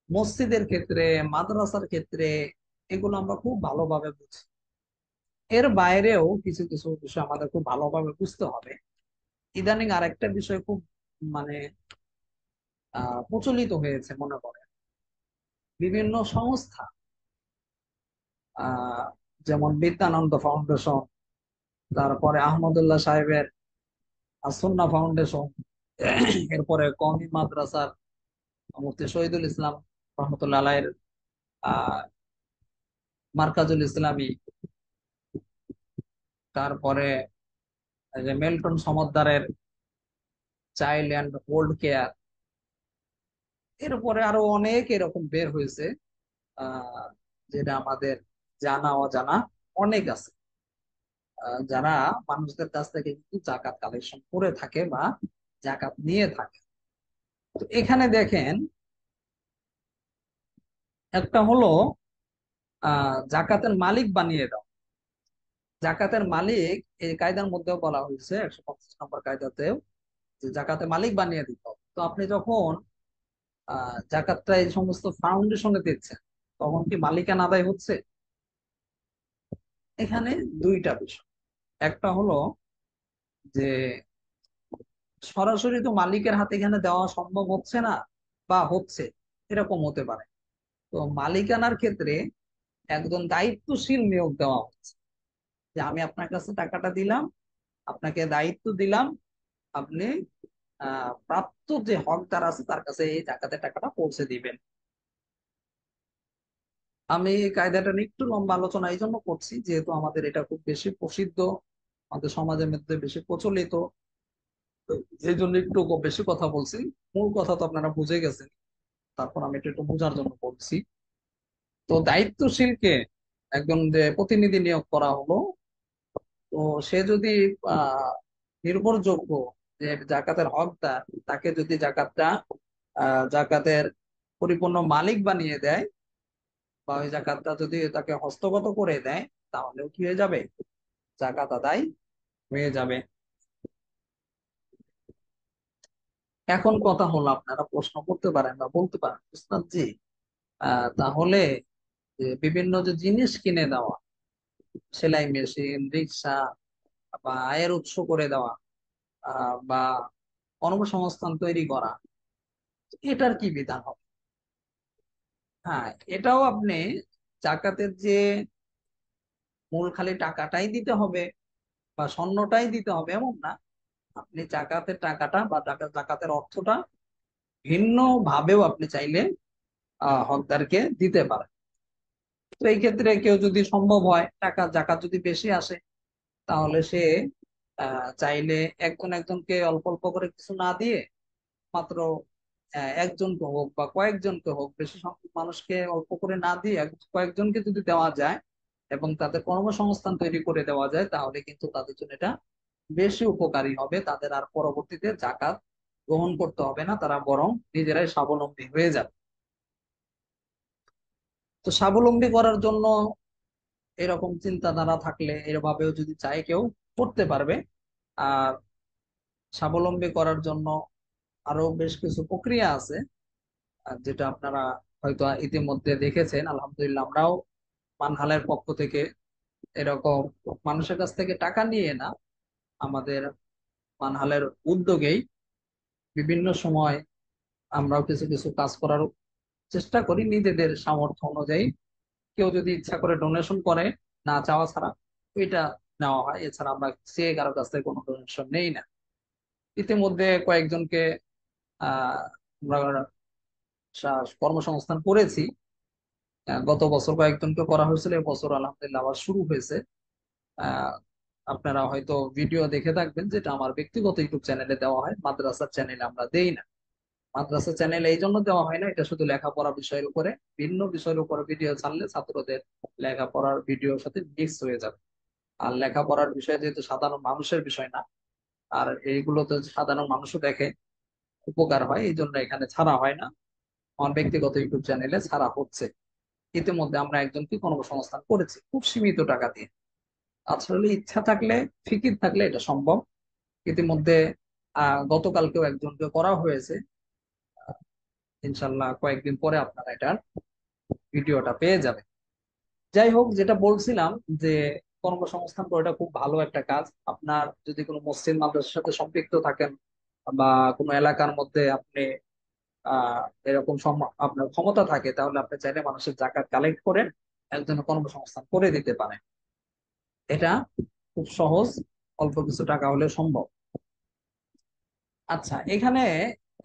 মসজিদের ক্ষেত্রে, মাদ্রাসার ক্ষেত্রে এগুলো আমরা খুব ভালোভাবে বুঝি। এর বাইরেও কিছু কিছু বিষয় আমাদের খুব ভালোভাবে বুঝতে হবে। ইদানিং আরেকটা বিষয় খুব মানে প্রচলিত হয়েছে মনে করে, বিভিন্ন সংস্থা, আহ যেমন বিদ্যানন্দ ফাউন্ডেশন, তারপরে আহমদুল্লাহ সাহেবের সুন্নাহ ফাউন্ডেশন, এরপরে কওমি মাদ্রাসার মুফতি শহীদুল ইসলাম রহমতুল্লাহ আলাইহির আহ মার্কাজুল ইসলামী, তারপরে এই যে Melton সমদ্দারের child and old care, এরপরে আরো অনেক এরকম বের হয়েছে, আহ যেটা আমাদের জানা অজানা অনেক আছে, যারা মানুষদের কাছ থেকে কিন্তু জাকাত কালেকশন করে থাকে বা জাকাত নিয়ে থাকে। তো এখানে দেখেন, একটা হলো জাকাতের মালিক বানিয়ে দাও। জাকাতের মালিক এই কায়দার মধ্যেও বলা হয়েছে 150 নম্বর কায়দাতেও, যে জাকাতের মালিক বানিয়ে দিতে হবে। তো আপনি যখন জাকাতটা এই সমস্ত ফাউন্ডেশনে দিচ্ছেন, তখন কি মালিকানা আদায় হচ্ছে? এখানে দুইটা বিষয়। একটা হলো যে সরাসরি তো মালিকের হাতে এখানে দেওয়া সম্ভব হচ্ছে না, বা হচ্ছে, এরকম হতে পারে। তো মালিকানার ক্ষেত্রে একজন দায়িত্বশীল নিয়োগ দেওয়া হচ্ছে, যে আমি আপনার কাছে টাকাটা দিলাম, আপনাকে দায়িত্ব দিলাম, আপনি প্রাপ্ত যে হকদার আছে তার কাছে এই জাকাতের টাকাটা পৌঁছে দিবেন। আমি এই কায়দাটা নিয়ে একটু লম্বা আলোচনা এই জন্য করছি, যেহেতু আমাদের এটা খুব বেশি প্রসিদ্ধ, আমাদের সমাজের মধ্যে বেশি প্রচলিত, তো এই জন্য একটু বেশি কথা বলছি। মূল কথা তো আপনারা বুঝে গেছেন, তারপর আমি একটু একটু বোঝার জন্য বলছি। তো দায়িত্বশীলকে একজন যে প্রতিনিধি নিয়োগ করা হলো, তো সে যদি আহ নির্ভরযোগ্য, যে জাকাতের হকদার, তাকে যদি জাকাতটা জাকাতের পরিপূর্ণ মালিক বানিয়ে দেয়, বা ওই জাকাতটা যদি তাকে হস্তগত করে দেয়, তাহলেও কি হয়ে যাবে? জাকাত আদায় হয়ে যাবে। এখন কথা হলো, আপনারা প্রশ্ন করতে পারেন বা বলতে পারেন, উস্তাদ জি, তাহলে যে বিভিন্ন যে জিনিস কিনে দেওয়া, সেলাই মেশিন, রিক্সা, বা আয়ের উৎস করে দেওয়া, বা কর্মসংস্থান তৈরি করা, এটার কি বিধান হবে? হ্যাঁ, এটাও আপনি জাকাতের যে মূল খালি টাকাটাই দিতে হবে বা স্বর্ণটাই দিতে হবে এমন না। আপনি জাকাতের টাকাটা বা জাকাতের অর্থটা ভিন্ন ভাবেও আপনি চাইলে হকদারকে দিতে পারেন। তো এই ক্ষেত্রে কেউ যদি সম্ভব হয়, টাকা জাকাত যদি বেশি আসে, তাহলে সে চাইলে একজন একজনকে অল্প অল্প করে কিছু না দিয়ে, মাত্র একজনকে হোক বা কয়েকজনকে হোক, বেশি সংখ্যক মানুষকে অল্প করে না দিয়ে কয়েকজনকে যদি দেওয়া যায় এবং তাদের কর্মসংস্থান তৈরি করে দেওয়া যায়, তাহলে কিন্তু তাদের জন্য এটা বেশি উপকারী হবে। তাদের আর পরবর্তীতে জাকাত গ্রহণ করতে হবে না, তারা বরং নিজেরাই স্বাবলম্বী হয়ে যাবে। তো স্বাবলম্বী করার জন্য এরকম চিন্তাধারা থাকলে, এভাবেও যদি চায় কেউ করতে পারবে। আর স্বাবলম্বী করার জন্য আরো বেশ কিছু প্রক্রিয়া আছে, যেটা আপনারা হয়তো ইতিমধ্যে দেখেছেন। আলহামদুলিল্লাহ, আমরাও মানহালের পক্ষ থেকে এরকম মানুষের কাছ থেকে টাকা নিয়ে না, আমাদের মানহালের উদ্যোগেই বিভিন্ন সময় আমরাও কিছু কিছু কাজ করার চেষ্টা করি নিজেদের সামর্থ্য অনুযায়ী। কেউ যদি ইচ্ছা করে ডোনেশন করে, না চাওয়া ছাড়া, ওইটা নেওয়া হয়। এছাড়া আমরা চেয়ে কারো কাছ থেকে কোনো ডোনেশন নেই না। ইতিমধ্যে কয়েকজনকে আহ আমরা কর্মসংস্থান করেছি। গত বছর কয়েকজনকে করা হয়েছিল, এবছর আলহামদুলিল্লাহ আবার শুরু হয়েছে। আহ আপনারা হয়তো ভিডিও দেখে থাকবেন, যেটা আমার ব্যক্তিগত ইউটিউব চ্যানেলে দেওয়া হয়, মাদ্রাসার চ্যানেলে আমরা দেই না। মাদ্রাসা চ্যানেল এই জন্য দেওয়া হয় না, এটা শুধু লেখাপড়া বিষয়ের উপরে, ভিন্ন বিষয়ের উপরে ভিডিও ছাড়লে ছাত্রদের লেখাপড়ার ভিডিওর সাথে মিক্স হয়ে যাবে। আর লেখাপড়ার বিষয় যেহেতু সাধারণ মানুষের বিষয় না, আর এইগুলো তো সাধারণ মানুষও দেখে, উপকার হয়, এই জন্য এখানে ছাড়া হয় না। আমার ব্যক্তিগত ইউটিউব চ্যানেলে ছাড়া হচ্ছে। ইতিমধ্যে আমরা একজনকে কর্মসংস্থান করেছি খুব সীমিত টাকা দিয়ে। আসলে ইচ্ছা থাকলে, ফিকির থাকলে এটা সম্ভব। ইতিমধ্যে গতকালকেও একজনকে করা হয়েছে। ইনশাল্লাহ কয়েকদিন পরে আপনারা এটার ভিডিওটা পেয়ে যাবেন। যাই হোক, যেটা বলছিলাম যে কর্মসংস্থান করাটা খুব ভালো একটা কাজ। আপনার যদি কোনো মসজিদ মাদ্রাসার সাথে সম্পৃক্ত থাকেন, বা কোনো এলাকার মধ্যে আপনি আহ এরকম আপনার ক্ষমতা থাকে, তাহলে আপনি চাইলে মানুষের জাকাত কালেক্ট করে একজনের কর্মসংস্থান করে দিতে পারেন। এটা খুব সহজ, অল্প কিছু টাকা হলে সম্ভব। আচ্ছা, এখানে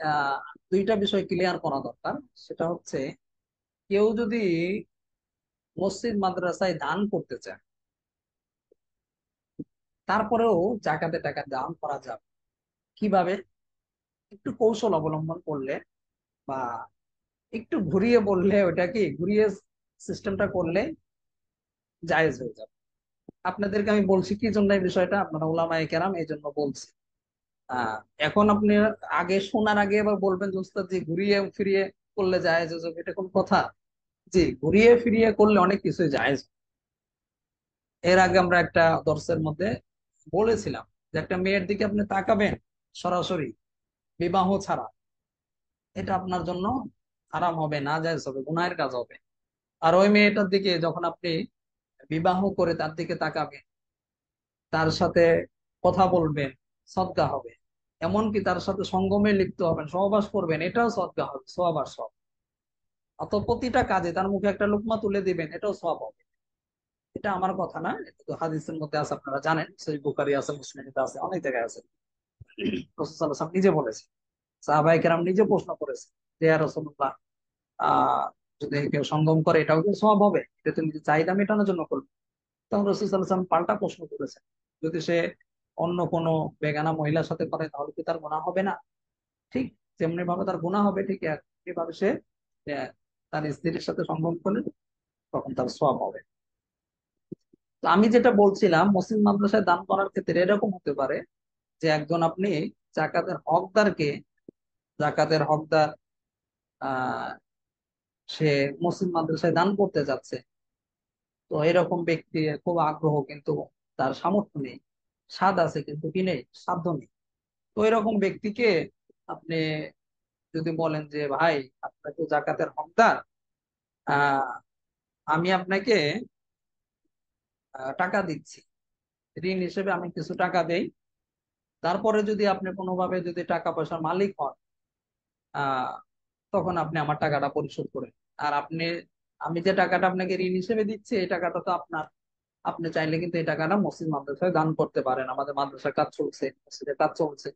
আহ দুইটা বিষয় ক্লিয়ার করা দরকার। সেটা হচ্ছে, কেউ যদি মসজিদ মাদ্রাসায় দান করতে চায়, তারপরেও জাকাতে টাকা দান করা যাবে। কিভাবে? একটু কৌশল অবলম্বন করলে, বা একটু ঘুরিয়ে বললে, ওটা কি ঘুরিয়ে সিস্টেমটা করলে জায়েজ হয়ে যাবে। আপনাদেরকে আমি বলছি কি জন্য এই বিষয়টা, আপনারা উলামায়ে কেরাম, এই জন্য বলছি। আহ এখন আপনি আগে শোনার আগে এবার বলবেন যে উস্তাদ জি ঘুরিয়ে ফিরিয়ে করলে জায়েজ হয়ে যাবে, এটা কোন কথা? জি, ঘুরিয়ে ফিরিয়ে করলে অনেক কিছুই জায়েজ। এর আগে আমরা একটা দর্সের মধ্যে বলেছিলাম যে একটা মেয়ের দিকে আপনি তাকাবেন সরাসরি, বিবাহ ছাড়া, এটা আপনার জন্য হারাম হবে, না জায়েজ হবে, গুনাহের কাজ হবে। আর ওই মেয়েটার দিকে যখন আপনি বিবাহ করে তার দিকে তাকাবেন, তার সাথে কথা বলবেন, সদকা হবে। এমনকি তার সাথে সঙ্গমে লিপ্ত হবেন, সহবাস করবেন, এটাও সদকা হবে, সওয়াব আর সব। অত প্রতিটা কাজে তার মুখে একটা লুকমা তুলে দিবেন, এটাও সওয়াব হবে। এটা আমার কথা না, এটা তো হাদিসের মধ্যে আছে, আপনারা জানেন, সহিহ বুখারী আছে, মুসলিমে আছে, অনেক জায়গায় আছে। রাসূল সাল্লাল্লাহু আলাইহি ওয়াসাল্লাম নিজে বলেছে, সাহাবায়ে কেরাম নিজে প্রশ্ন করেছে যে ইয়া রাসূলুল্লাহ, আহ যদি কেউ সঙ্গম করে এটাও কি সওয়াব হবে? এটা তুমি যে চাহিদা মেটানোর জন্য করবে? তখন রাসূল সাল্লাল্লাহু আলাইহি ওয়াসাল্লাম পাল্টা প্রশ্ন করেছেন, যদি সে অন্য কোনো বেগানা মহিলার সাথে করে তাহলে কি তার গুনাহ হবে না? ঠিক তেমনি ভাবে তার গুনাহ হবে, ঠিক একইভাবে সে আহ, তার স্ত্রীর সাথে সঙ্গম করলে তখন তার সওয়াব হবে। তো আমি যেটা বলছিলাম, মুসলিম মাদ্রাসায় দান করার ক্ষেত্রে এরকম হতে পারে যে একজন আপনি জাকাতের হকদারকে, জাকাতের হকদার আহ সে মুসলিম মাদ্রাসায় দান করতে যাচ্ছে। তো এরকম ব্যক্তি খুব আগ্রহ, কিন্তু তার সামর্থ্য নেই, স্বাদ আছে কিন্তু কি নেই, সাধ্য নেই। তো এরকম ব্যক্তিকে আপনি যদি বলেন যে ভাই, আপনার তো জাকাতের হকদার, আহ আমি আপনাকে টাকা দিচ্ছি, ঋণ হিসেবে আমি কিছু টাকা দেই, তারপরে যদি আপনি কোনোভাবে যদি টাকা পয়সার মালিক হন, আহ তখন আপনি আমার টাকাটা পরিশোধ করেন। আর আপনি, আমি যে টাকাটা আপনাকে ঋণ হিসেবে দিচ্ছি, এই টাকাটা তো আপনার। আপনি চাইলে কিন্তু এই টাকাটা মসজিদ মাদ্রাসায় দান করতে পারেন, আমাদের মাদ্রাসার কাজ চলছে, মসজিদের কাজ চলছে।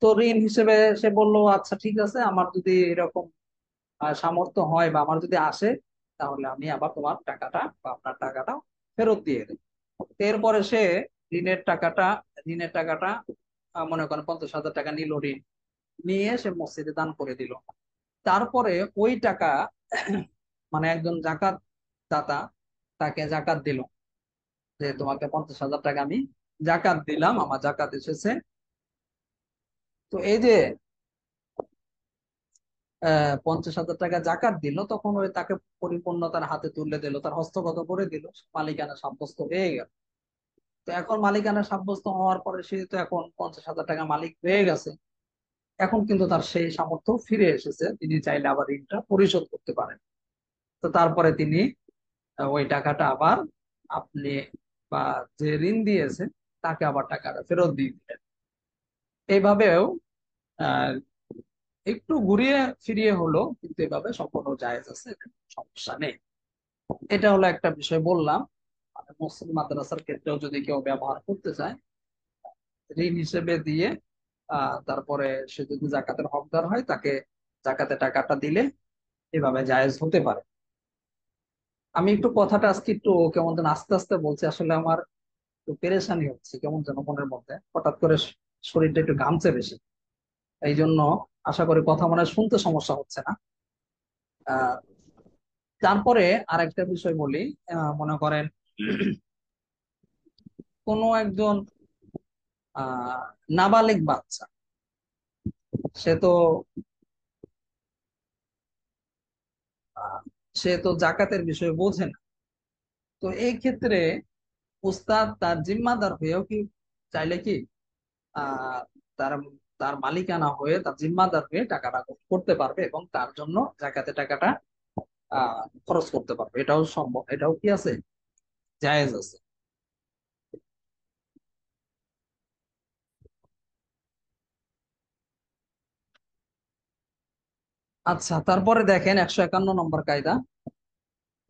তো ঋণ হিসেবে সে বললো আচ্ছা ঠিক আছে, আমার যদি এরকম সামর্থ্য হয় বা আমার যদি আসে, তাহলে আমি আবার তোমার টাকাটা বা আপনার টাকাটা ফেরত দিয়ে দেব। এরপরে সে ঋণের টাকাটা ঋণের টাকাটা মনে করেন 50,000 টাকা নিল ঋণ, নিয়ে সে মসজিদে দান করে দিল। তারপরে ওই টাকা মানে একজন জাকাত দাতা তাকে জাকাত দিল, যে তোমাকে 50,000 টাকা আমি জাকাত দিলাম, আমার জাকাত এসেছে। তো এই যে 50,000 টাকা জাকাত দিল, তখন ওই তাকে পরিপূর্ণ তার হাতে তুলে দিল, তার হস্তগত করে দিল, মালিকানা সাব্যস্ত হয়ে গেল। তো এখন মালিকানা সাব্যস্ত হওয়ার পরে সে তো এখন 50,000 টাকা মালিক হয়ে গেছে। এখন কিন্তু তার সেই সামর্থ্য ফিরে এসেছে, তিনি চাইলে আবার ঋণটা পরিশোধ করতে পারেন। তো তারপরে তিনি ওই টাকাটা আবার আপনি বা যে ঋণ দিয়েছে তাকে আবার টাকাটা ফেরত দিয়ে দিলেন। এইভাবেও আহ একটু ঘুরিয়ে ফিরিয়ে হলো, কিন্তু এভাবে সম্পূর্ণ জায়েজ আছে, এখানে সমস্যা নেই। এটা হলো একটা বিষয় বললাম। মানে মুসলিম মাদ্রাসার ক্ষেত্রেও যদি কেউ ব্যবহার করতে চায়, ঋণ হিসেবে দিয়ে তারপরে সে যদি জাকাতের হকদার হয়, তাকে জাকাতে টাকাটা দিলে এভাবে জায়েজ হতে পারে। আমি একটু কথাটা আজকে একটু কেমন যেন আস্তে আস্তে বলছি, আসলে আমার একটু পেরেশানি হচ্ছে কেমন যেন মনের মধ্যে, হঠাৎ করে শরীরটা একটু ঘামছে বেশি, এই জন্য আশা করি কথা মনে হয় শুনতে সমস্যা হচ্ছে না। আহ তারপরে আরেকটা বিষয় বলি। মনে করেন কোনো একজন আহ নাবালিগ বাচ্চা, সে তো আহ, সে তো জাকাতের বিষয় বোঝে না। তো এই ক্ষেত্রে উস্তাদ তার জিম্মাদার হয়েও কি চাইলে কি আহ তার তার মালিকানা হয়ে তার জিম্মাদার হয়ে টাকাটা করতে পারবে এবং তার জন্য জাকাতে টাকাটা খরচ করতে পারবে, এটাও সম্ভব, এটাও কি আছে, জায়েজ আছে। আচ্ছা, তারপরে দেখেন 151 নম্বর কায়দা,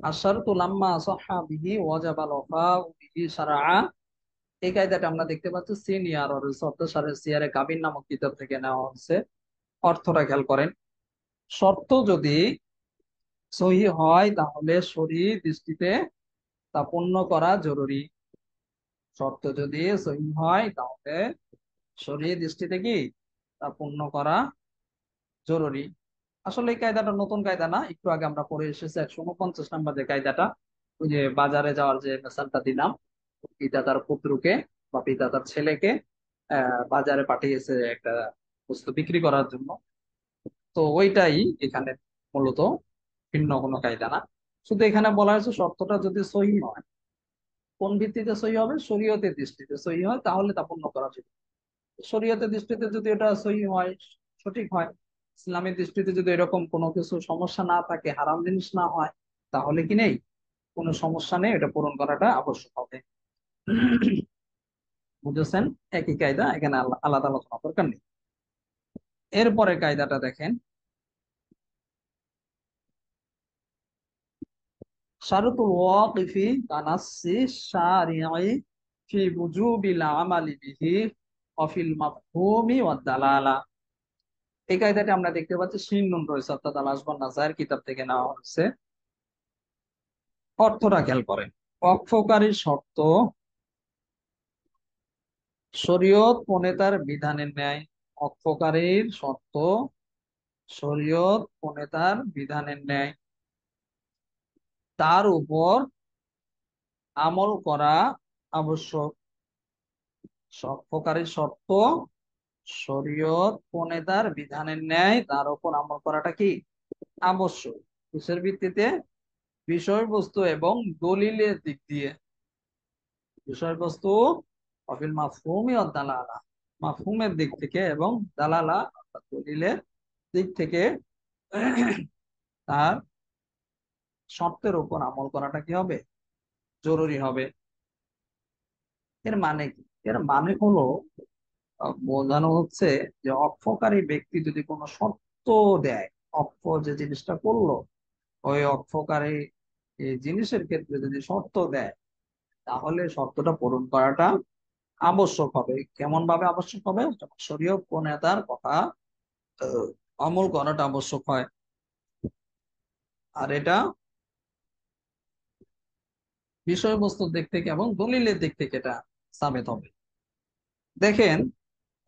আশারতু লাম্মা সাহহা বিহি ওয়াজাবাল ওয়াফাউ বিহি শারআ। এই কায়দাটা আমরা দেখতে পাচ্ছি সিনিয়র আর শর্ত সারে সিয়ারে কাবিন নামক কিতাব থেকে নেওয়া হচ্ছে। অর্থটা খেয়াল করেন, শর্ত যদি সহি হয় তাহলে শরী দৃষ্টিতে তা পূর্ণ করা জরুরি। শর্ত যদি সহি হয় তাহলে শরী দৃষ্টিতে কি তা পূর্ণ করা জরুরি। আসলে এই কায়দাটা নতুন কায়দা না, একটু আগে আমরা পড়ে এসেছি 149 নম্বর যে কায়দাটা, ওই যে বাজারে যাওয়ার যে মেসালটা দিলাম, পিতা তার পুত্রকে বা পিতা তার ছেলেকে বাজারে পাঠিয়েছে একটা বস্তু বিক্রি করার জন্য। তো ওইটাই এখানে মূলত, ভিন্ন কোনো কায়দা না। শুধু এখানে বলা হয়েছে শর্তটা যদি সহি হয়, কোন ভিত্তিতে সহি হবে, শরীয়তের দৃষ্টিতে সহি হয় তাহলে তা পূর্ণ করা যাবে। শরীয়তের দৃষ্টিতে যদি এটা সহি হয়, সঠিক হয়, ইসলামের দৃষ্টিতে যদি এরকম কোনো কিছু সমস্যা না থাকে, হারাম জিনিস না হয়, তাহলে কি নেই, কোনো সমস্যা নেই, এটা পূরণ করাটা আবশ্যক হবে। বুঝেছেন? একই কায়দা, এখানে আলাদা আলোচনা দরকার নেই। এরপরে কায়দাটা দেখেন, শারতুল ওয়াকিফি কানাসসি শারিঈ ফি বুজুবিল আমালি বিহি ওয়া ফিল মাফহুমি ওয়াদ দালালা। এই কায়দাটা আমরা দেখতে পাচ্ছি শিন নুন রয়েছে, অর্থাৎ আল আসবান নাসায়ের কিতাব থেকে নেওয়া হয়েছে। অর্থটা খেয়াল করেন, পক্ষকারী শর্ত শরীয়ত প্রণেতার বিধানের ন্যায়। পক্ষকারীর শর্ত শরীয়ত প্রণেতার বিধানের ন্যায়, তার উপর আমল করা আবশ্যক। পক্ষকারীর শর্ত শরীয়ত প্রণেতার বিধানের ন্যায়, তার উপর আমল করাটা কি আবশ্যক। কিসের ভিত্তিতে? বিষয়বস্তু এবং দলিলের দিক দিয়ে। বিষয়বস্তু অফিল মাফহুমি ও দালালা, মাফহুমের দিক থেকে এবং দালালা অর্থাৎ দলিলের দিক থেকে তার শর্তের উপর আমল করাটা কি হবে, জরুরি হবে। এর মানে কি? এর মানে হলো বোঝানো হচ্ছে যে অক্ষকারী ব্যক্তি যদি কোনো শর্ত দেয়, অক্ষ যে জিনিসটা করলো, ওই অক্ষকারী এই জিনিসের ক্ষেত্রে যদি শর্ত দেয়, তাহলে শর্তটা পূরণ করাটা আবশ্যক হবে। কেমন ভাবে আবশ্যক হবে? যখন শরীয়ত প্রণেতার কথা আহ, আমল করাটা আবশ্যক হয়। আর এটা বিষয়বস্তুর দিক থেকে এবং দলিলের দিক থেকে এটা সাবেত হবে। দেখেন,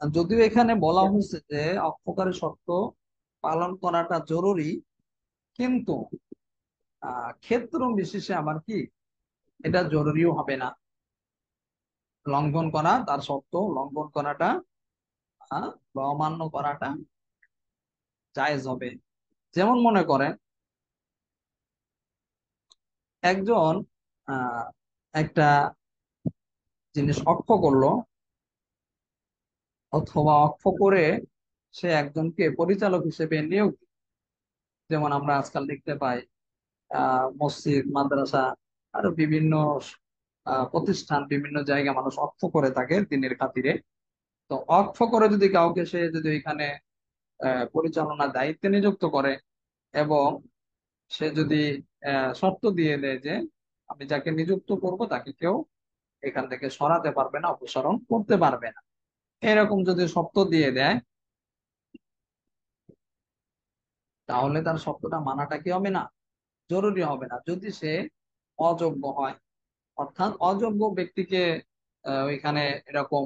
যদিও এখানে বলা হয়েছে যে অক্ষকারী শর্ত পালন করাটা জরুরি, কিন্তু ক্ষেত্র বিশেষে আবার কি এটা জরুরিও হবে না। লঙ্ঘন করা, তার শর্ত লঙ্ঘন করাটা বা অমান্য করাটা জায়েজ হবে। যেমন মনে করেন একজন আহ একটা জিনিস অক্ষ করলো, অথবা অক্ষ করে সে একজনকে পরিচালক হিসেবে নিয়োগ দিল। যেমন আমরা আজকাল দেখতে পাই মসজিদ, মাদ্রাসা, আরো বিভিন্ন প্রতিষ্ঠান, বিভিন্ন জায়গায় মানুষ অক্ষ করে থাকে দিনের খাতিরে। তো অক্ষ করে যদি কাউকে সে যদি এখানে পরিচালনার দায়িত্বে নিযুক্ত করে, এবং সে যদি শর্ত দিয়ে দেয় যে আমি যাকে নিযুক্ত করব তাকে কেউ এখান থেকে সরাতে পারবে না, অপসারণ করতে পারবে না, এরকম যদি শর্ত দিয়ে দেয়, তাহলে তার শর্তটা মানাটা কি হবে না, জরুরি হবে না, যদি সে অযোগ্য হয়। অর্থাৎ অযোগ্য ব্যক্তিকে ওইখানে এরকম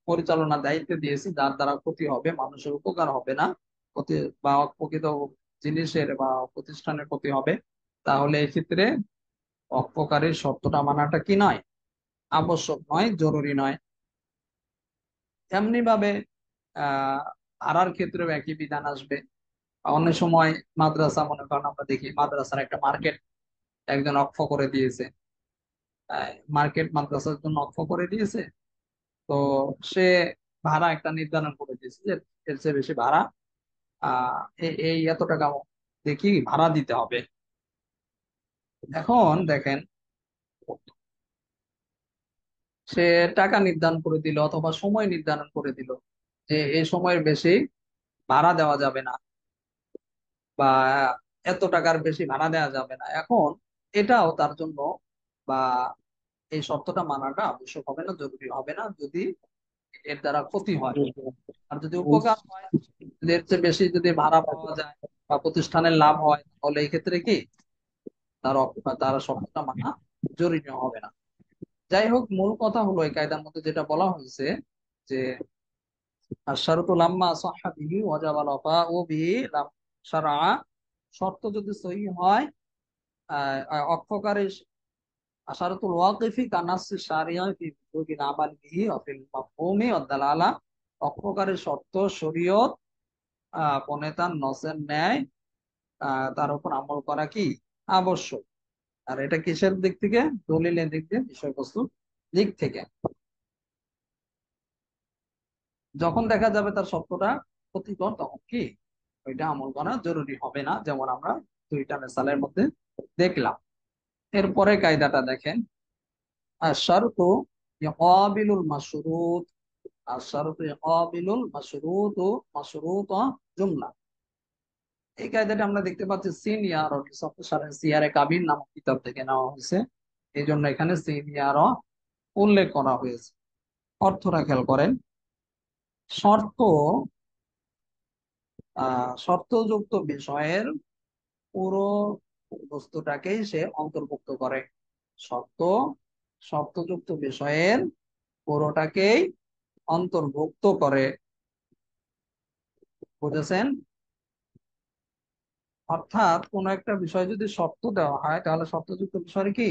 পরিচালনার দায়িত্ব দিয়েছি যার দ্বারা ক্ষতি হবে, মানুষের উপকার হবে না, ক্ষতি বা প্রকৃত জিনিসের বা প্রতিষ্ঠানের ক্ষতি হবে, তাহলে এক্ষেত্রে অপকারীর শর্তটা মানাটা কি নয়, আবশ্যক নয়, জরুরি নয়। এমনি ভাবে আহ আরার ক্ষেত্রেও একই বিধান আসবে। অনেক সময় মাদ্রাসা, মনে করেন আমরা দেখি মাদ্রাসার একটা মার্কেট একজন অক্ষ করে দিয়েছে, মার্কেট মাদ্রাসার জন্য অক্ষ করে দিয়েছে। তো সে ভাড়া একটা নির্ধারণ করে দিয়েছে যে এর চেয়ে বেশি ভাড়া এই এত টাকা দেখি ভাড়া দিতে হবে। এখন দেখেন, সে টাকা নির্ধারণ করে দিল অথবা সময় নির্ধারণ করে দিল যে এই সময়ের বেশি ভাড়া দেওয়া যাবে না, বা এত টাকার বেশি ভাড়া দেওয়া যাবে না। এখন এটাও তার জন্য, বা এই শর্তটা মানাটা আবশ্যক হবে না, জরুরি হবে না, যদি এর দ্বারা ক্ষতি হয়। আর যদি উপকার হয়, যদি এর চেয়ে বেশি যদি ভাড়া পাওয়া যায় বা প্রতিষ্ঠানের লাভ হয়, তাহলে এই ক্ষেত্রে কি তার শর্তটা মানা জরুরি হবে না। যাই হোক, মূল কথা হলো এই কায়দার মধ্যে যেটা বলা হয়েছে যে আশারতু লাম্মা সাহহা বিহি ওয়াজাবাল ওয়াফাউ বিহি লাম শারআ, শর্ত যদি সহিহ হয়, অক্ষকারী আশারতুল ওয়াকিফি কানাসি শারিয়া ফি বুজুগিল আমাল বিহি ওয়া ফিল মাফহুমি ওয়াদ দালালা, অক্ষকারী শর্ত শরীয়ত প্রণেতার নসের ন্যায় তার উপর আমল করা কি আবশ্যক। আর এটা কিসের দিক থেকে? দলিলের দিক থেকে, বিষয়বস্তুর দিক থেকে। যখন দেখা যাবে তার শর্তটা ক্ষতিকর, তখন কি ওইটা আমল করা জরুরি হবে না, যেমন আমরা দুইটা মেসালের মধ্যে দেখলাম। এরপরে কায়দাটা দেখেন, আর শর্ত ইয়াবিলুল মাশরুত, আর শর্ত ইয়াবিলুল মাশরুত ও মাশরুত জুমলা। এই কায়দাটা আমরা দেখতে পাচ্ছি সিনিয়র সিয়ারে কাবির নামক কিতাব থেকে নেওয়া হয়েছে। এই জন্য এখানে সিনিয়র উল্লেখ করা হয়েছে। অর্থটা খেয়াল করেন, শর্ত শর্তযুক্ত বিষয়ের পুরো বস্তুটাকেই সে অন্তর্ভুক্ত করে। শর্ত শর্তযুক্ত বিষয়ের পুরোটাকেই অন্তর্ভুক্ত করে। বুঝেছেন? অর্থাৎ কোন একটা বিষয় যদি শর্ত দেওয়া হয়, তাহলে শর্তযুক্ত বিষয় কি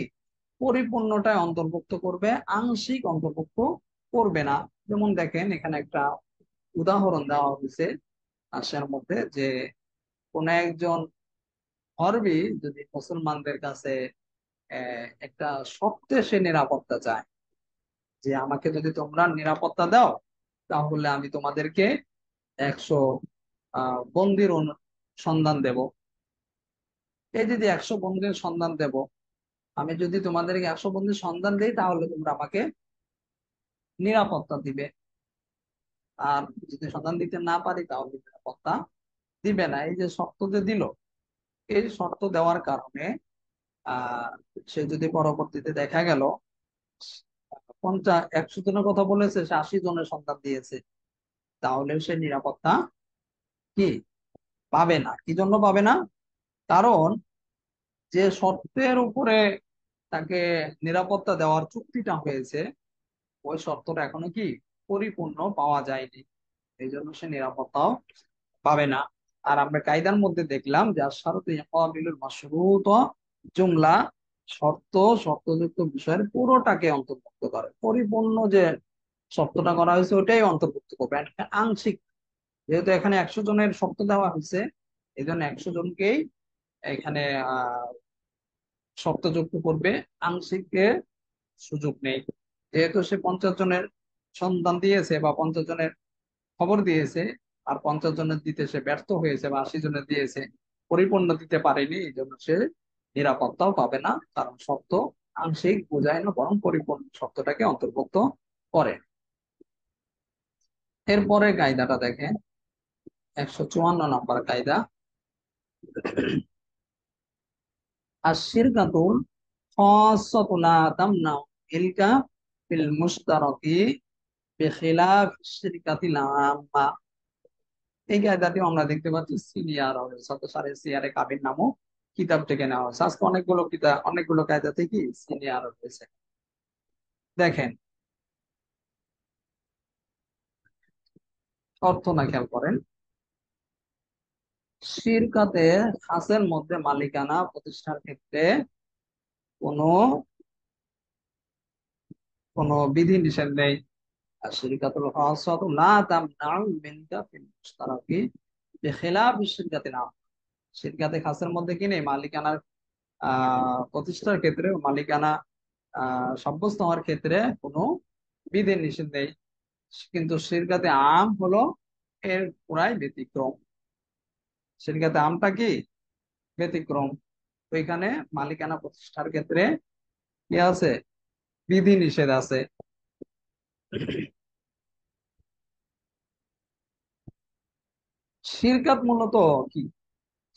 পরিপূর্ণটাই অন্তর্ভুক্ত করবে, আংশিক অন্তর্ভুক্ত করবে না। যেমন দেখেন, এখানে একটা উদাহরণ দেওয়া হয়েছে আসের মধ্যে, যে কোন একজন ধর্মী যদি মুসলমানদের কাছে একটা শর্তে সে নিরাপত্তা চায়, যে আমাকে যদি তোমরা নিরাপত্তা দাও, তাহলে আমি তোমাদেরকে 100 বন্দির সন্ধান দেব। এই যদি 100 বন্দির সন্ধান দেব, আমি যদি তোমাদেরকে 100 বন্দির সন্ধান দেই, তাহলে তোমরা আমাকে নিরাপত্তা দিবে। আর যদি সন্ধান দিতে না পারি, তাহলে নিরাপত্তা দিবে না। এই যে শর্ত যে দিল, এই শর্ত দেওয়ার কারণে আহ সে যদি পরবর্তীতে দেখা গেল 100 জনের কথা বলেছে, সে 80 জনের সন্ধান দিয়েছে, তাহলে সে নিরাপত্তা কি পাবে না। কি জন্য পাবে না? কারণ যে শর্তের উপরে তাকে নিরাপত্তা দেওয়ার চুক্তিটা হয়েছে, ওই শর্তটা এখনো কি পরিপূর্ণ পাওয়া যায়নি, এই জন্য সে নিরাপত্তাও পাবে না। আর আমরা কায়দার মধ্যে দেখলাম যে আশ-শারতু ইয়াকাবিলুল মাশরুত জুমলা, শর্ত শর্তযুক্ত বিষয়ের পুরোটাকে অন্তর্ভুক্ত করে। পরিপূর্ণ যে শর্তটা করা হয়েছে ওটাই অন্তর্ভুক্ত করবে, একটা আংশিক। যেহেতু এখানে 100 জনের শর্ত দেওয়া হয়েছে, এই জন্য 100 জনকেই এখানে শর্তযুক্ত করবে, আংশিককে সুযোগ নেই। যেহেতু সে 50 জনের সন্ধান দিয়েছে বা 50 জনের খবর দিয়েছে, আর 50 জনের দিতে সে ব্যর্থ হয়েছে বা 80 জনের দিয়েছে, পরিপূর্ণ দিতে পারেনি, এই জন্য সে নিরাপত্তাও পাবে না। কারণ শর্ত আংশিক বোঝায় না, বরং পরিপূর্ণ শর্তটাকে অন্তর্ভুক্ত করে। এরপরে কায়দাটা দেখেন, 154 নম্বর কায়দা, আশ-শিরকাতুল খাসাতু লা তামনাউ ইলকা ফিল মুশতারাকি বিখিলাফ শিরকাতিল আম্মা। এই কায়দাটিও আমরা দেখতে পাচ্ছি সিনিয়র সারে সিয়ারে কাবির নামক কিতাব থেকে নেওয়া হয়েছে। আজকে অনেকগুলো কায়দা থেকে সিনিয়র হয়েছে। দেখেন, অর্থ না খেয়াল করেন, শিরকাতে খাসের মধ্যে মালিকানা প্রতিষ্ঠার ক্ষেত্রে কোনো কোনো বিধি নিষেধ নেই। আর শিরকাতুল খাসাতু লা তামনাউ মিনকা ফিল মুশতারাকি বিখিলাফ শিরকাতিল আম। শিরকাতে খাসের মধ্যে কি নেই, মালিকানার প্রতিষ্ঠার ক্ষেত্রে মালিকানা সাব্যস্ত হওয়ার ক্ষেত্রে কোনো বিধি নিষেধ নেই। কিন্তু শিরকাতে আম হলো এর পুরাই ব্যতিক্রম। শিরকাতে আমটা কি ব্যতিক্রম। ওইখানে মালিকানা প্রতিষ্ঠার ক্ষেত্রে কি আছে, বিধি নিষেধ আছে। শিরকাত মূলত কি?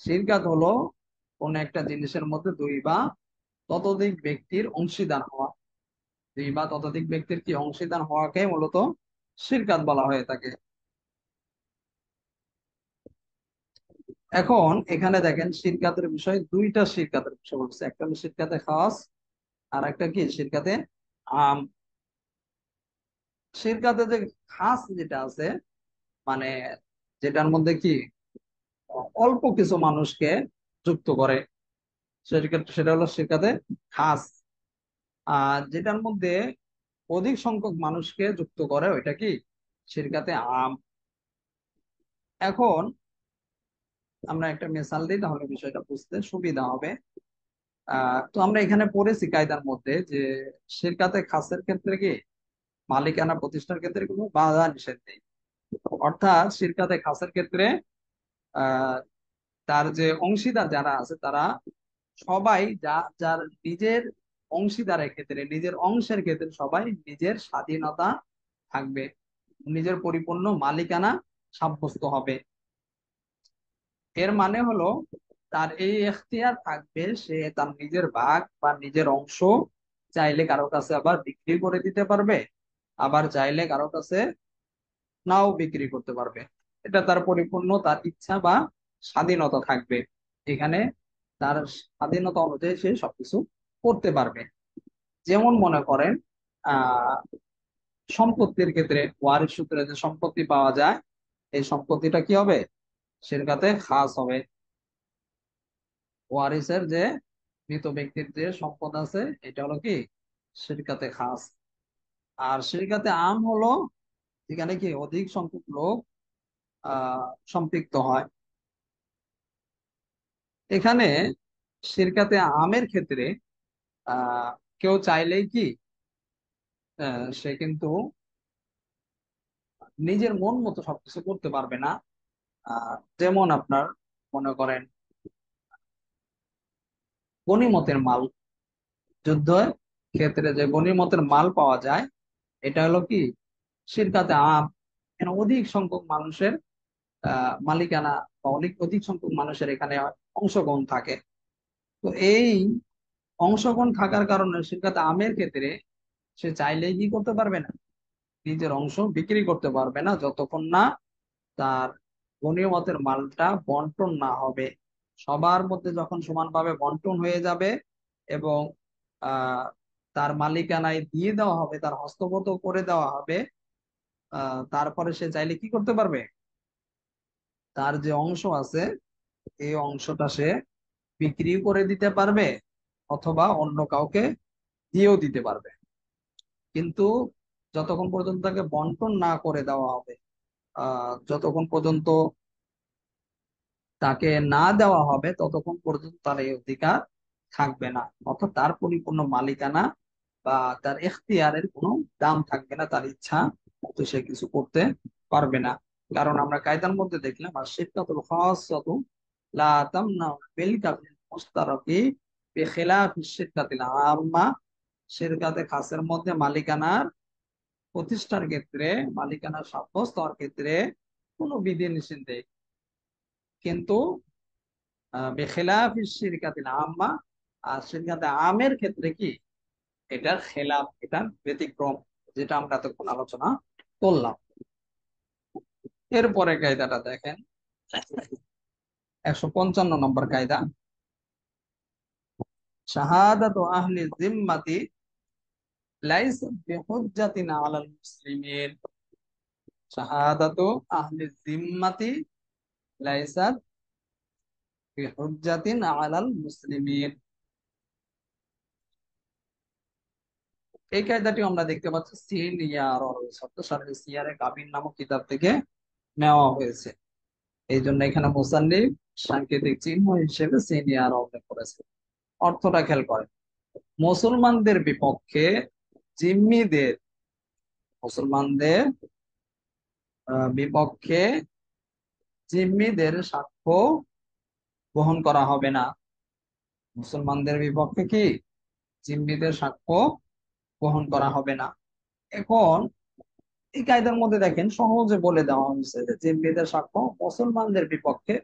শিরকাত হলো কোন একটা জিনিসের মধ্যে দুই বা ততোধিক ব্যক্তির অংশীদার হওয়া। দুই বা ততোধিক ব্যক্তির কি অংশীদার হওয়াকে মূলত শিরকাত বলা হয়ে থাকে। এখন এখানে দেখেন শিরকাতের বিষয়, দুইটা শিরকাতের বিষয় বলছে, একটা হলো শিরকাতে খাস আর একটা কি শিরকাতে আম। শিরকাতে যে খাস যেটা আছে, মানে যেটার মধ্যে কি অল্প কিছু মানুষকে যুক্ত করে, সেটা হলো শিরকাতে খাস। আর যেটার মধ্যে অধিক সংখ্যক মানুষকে যুক্ত করে ওইটা কি শিরকাতে আম। এখন আমরা একটা মিসাল দিই, তাহলে বিষয়টা বুঝতে সুবিধা হবে। তো আমরা এখানে পড়েছি কায়দার মধ্যে যে শিরকাতে খাসের ক্ষেত্রে কি মালিকানা প্রতিষ্ঠার ক্ষেত্রে কোনো বাধা নিষেধ নেই। অর্থাৎ শিরকাতে খাসের ক্ষেত্রে আহ তার যে অংশীদার যারা আছে তারা সবাই যার নিজের অংশীদারের ক্ষেত্রে, নিজের অংশের ক্ষেত্রে সবাই নিজের স্বাধীনতা থাকবে, নিজের পরিপূর্ণ মালিকানা সাব্যস্ত হবে। এর মানে হলো তার এই এখতিয়ার থাকবে, সে তার নিজের ভাগ বা নিজের অংশ চাইলে কারো কাছে আবার বিক্রি করে দিতে পারবে, আবার চাইলে কারো কাছে নাও বিক্রি করতে পারবে। এটা তার পরিপূর্ণ তার ইচ্ছা বা স্বাধীনতা থাকবে। এখানে তার স্বাধীনতা অনুযায়ী সে সবকিছু করতে পারবে। যেমন মনে করেন আহ সম্পত্তির ক্ষেত্রে ওয়ারিশ সূত্রে যে সম্পত্তি পাওয়া যায়, এই সম্পত্তিটা কি হবে, শিরকাতে খাস হবে। ওয়ারিসের যে মৃত ব্যক্তির যে সম্পদ আছে এটা হলো কি শিরকাতে খাস। আর শিরকাতে আম হলো যেখানে কি অধিক সংখ্যক লোক সম্পৃক্ত হয়। এখানে শিরকাতে আমের ক্ষেত্রে আহ কেউ চাইলেই কি সে কিন্তু নিজের মন মতো সবকিছু করতে পারবে না। যেমন আপনার মনে করেন গনিমতের মাল, যুদ্ধ ক্ষেত্রে যে গনিমতের মাল পাওয়া যায়, এটা হলো কি শিরকাতে আম। এখানে অধিক সংখ্যক মানুষের মালিকানা বা অধিক অধিক সংখ্যক মানুষের এখানে অংশগ্রহণ থাকে। তো এই অংশগ্রহণ থাকার কারণে শিরকাতে আমের ক্ষেত্রে সে চাইলেই কি করতে পারবে না, নিজের অংশ বিক্রি করতে পারবে না যতক্ষণ না তার গনিমতের মালটা বন্টন না হবে। সবার মধ্যে যখন সমানভাবে বন্টন হয়ে যাবে এবং আহ তার মালিকানায় দিয়ে দেওয়া হবে, তার হস্তগত করে দেওয়া হবে, তারপরে সে চাইলে কি করতে পারবে, তার যে অংশ আছে এই অংশটা সে বিক্রি করে দিতে পারবে অথবা অন্য কাউকে দিয়েও দিতে পারবে। কিন্তু যতক্ষণ পর্যন্ত তাকে বন্টন না করে দেওয়া হবে, যতক্ষণ পর্যন্ত তাকে না দেওয়া হবে ততক্ষণ পর্যন্ত তার এই অধিকার থাকবে না। অর্থাৎ তার পরিপূর্ণ মালিকানা বা তার এখতিয়ারের কোনো দাম থাকবে না, তার ইচ্ছা মতো সে কিছু করতে পারবে না। কারণ আমরা কায়দার মধ্যে দেখলাম আর শিরকাতুল খাসাতু লা তামনাউ বিল কাবিল মুশতারাকি বিখিলাফি শিরকাতিল আম্মা। শিরকাতে খাসের মধ্যে মালিকানার প্রতিষ্ঠার ক্ষেত্রে, মালিকানা সাব্যস্ত হওয়ার ক্ষেত্রে কোনো বিধি নিষেধ নেই। কিন্তু বেখেলাফ শিরকাতিল আম্মা, আর শিরকাতে আমের ক্ষেত্রে কি এটার খেলাফ, এটার ব্যতিক্রম, যেটা আমরা এতক্ষণ আলোচনা করলাম। এরপরে কায়দাটা দেখেন, 155 নম্বর কায়দা। শাহাদাতু আহলি জিম্মাতি লাইসাত বিহুজ্জাতিন আলাল মুসলিমিন। শাহাদাতু আহলি জিম্মাতি লাইসাত বিহুজ্জাতিন আলাল মুসলিমিন। এই কায়দাটি আমরা দেখতে পাচ্ছি সিনিয়ার সত্যসারী সিয়ারে কাবির নামক কিতাব থেকে নেওয়া হয়েছে। এই জন্য এখানে মুসান্নিফ সাংকেতিক চিহ্ন হিসেবে সিনিয়ার উল্লেখ করেছে। অর্থটা খেয়াল করেন, মুসলমানদের বিপক্ষে জিম্মিদের, মুসলমানদের বিপক্ষে জিম্মিদের সাক্ষ্য গ্রহণ করা হবে না। মুসলমানদের বিপক্ষে কি জিম্মিদের সাক্ষ্য গ্রহণ করা হবে না। এখন এই কায়দার মধ্যে দেখেন সহজে বলে দেওয়া হয়েছে যে জিম্মিদের সাক্ষ্য মুসলমানদের বিপক্ষে